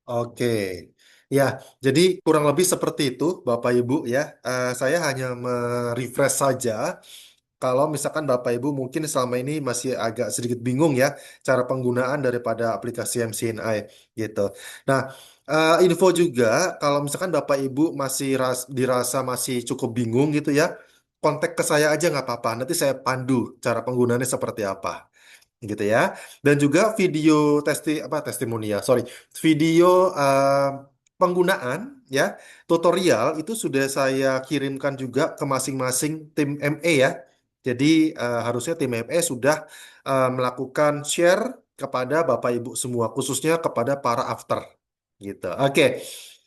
Oke, ya, jadi kurang lebih seperti itu, Bapak Ibu ya. Saya hanya merefresh saja. Kalau misalkan Bapak Ibu mungkin selama ini masih agak sedikit bingung ya cara penggunaan daripada aplikasi MCNI gitu. Nah, info juga kalau misalkan Bapak Ibu masih dirasa masih cukup bingung gitu ya, kontak ke saya aja nggak apa-apa. Nanti saya pandu cara penggunaannya seperti apa gitu ya. Dan juga video testimonial, sorry, video penggunaan ya, tutorial itu sudah saya kirimkan juga ke masing-masing tim ME ya. Jadi harusnya tim ME sudah melakukan share kepada Bapak Ibu semua, khususnya kepada para after gitu. Oke.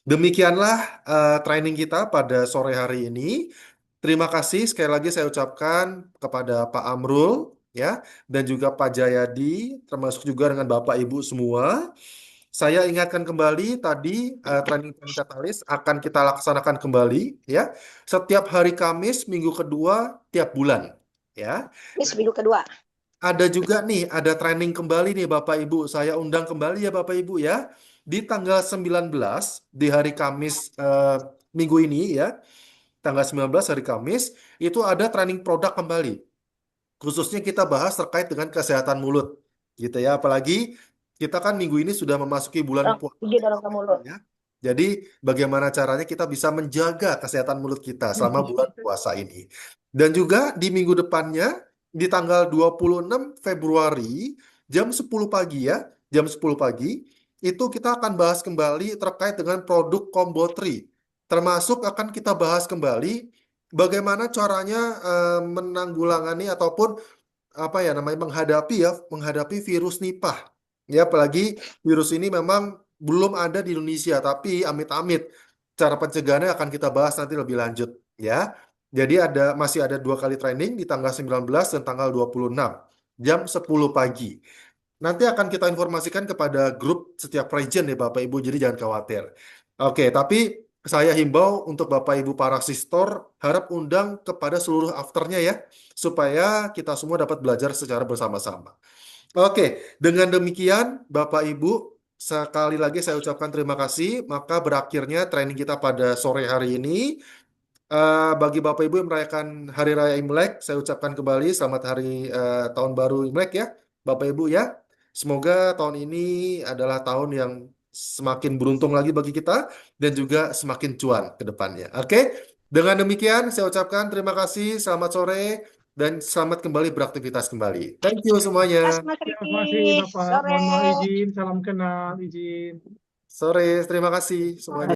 Demikianlah training kita pada sore hari ini. Terima kasih sekali lagi saya ucapkan kepada Pak Amrul ya dan juga Pak Jayadi termasuk juga dengan Bapak Ibu semua. Saya ingatkan kembali tadi training Katalis akan kita laksanakan kembali ya setiap hari Kamis minggu kedua tiap bulan ya. Ini seminggu kedua. Ada juga nih, ada training kembali nih Bapak Ibu. Saya undang kembali ya Bapak Ibu ya. Di tanggal 19, di hari Kamis minggu ini ya. Tanggal 19 hari Kamis, itu ada training produk kembali. Khususnya kita bahas terkait dengan kesehatan mulut. Gitu ya, apalagi kita kan minggu ini sudah memasuki bulan puasa Gigi dorong ke mulut. ya. Jadi bagaimana caranya kita bisa menjaga kesehatan mulut kita selama bulan puasa ini. Dan juga di minggu depannya, di tanggal 26 Februari, jam 10 pagi ya, jam 10 pagi, itu kita akan bahas kembali terkait dengan produk Combo 3. Termasuk akan kita bahas kembali bagaimana caranya menanggulangi ataupun apa ya namanya menghadapi virus Nipah. Ya, apalagi virus ini memang belum ada di Indonesia, tapi amit-amit cara pencegahannya akan kita bahas nanti lebih lanjut ya. Jadi masih ada 2 kali training di tanggal 19 dan tanggal 26 jam 10 pagi. Nanti akan kita informasikan kepada grup setiap region ya Bapak Ibu, jadi jangan khawatir. Oke, tapi saya himbau untuk Bapak Ibu para sistor, harap undang kepada seluruh afternya ya, supaya kita semua dapat belajar secara bersama-sama. Oke, dengan demikian Bapak Ibu, sekali lagi saya ucapkan terima kasih, maka berakhirnya training kita pada sore hari ini. Bagi Bapak Ibu yang merayakan Hari Raya Imlek, saya ucapkan kembali selamat hari Tahun Baru Imlek ya, Bapak Ibu ya. Semoga tahun ini adalah tahun yang semakin beruntung lagi bagi kita dan juga semakin cuan ke depannya. Oke, dengan demikian saya ucapkan terima kasih, selamat sore, dan selamat kembali beraktivitas kembali. Thank you semuanya. Terima Terima kasih Bapak. Sore. Mohon maaf izin, salam kenal, izin. Sore, terima kasih semuanya.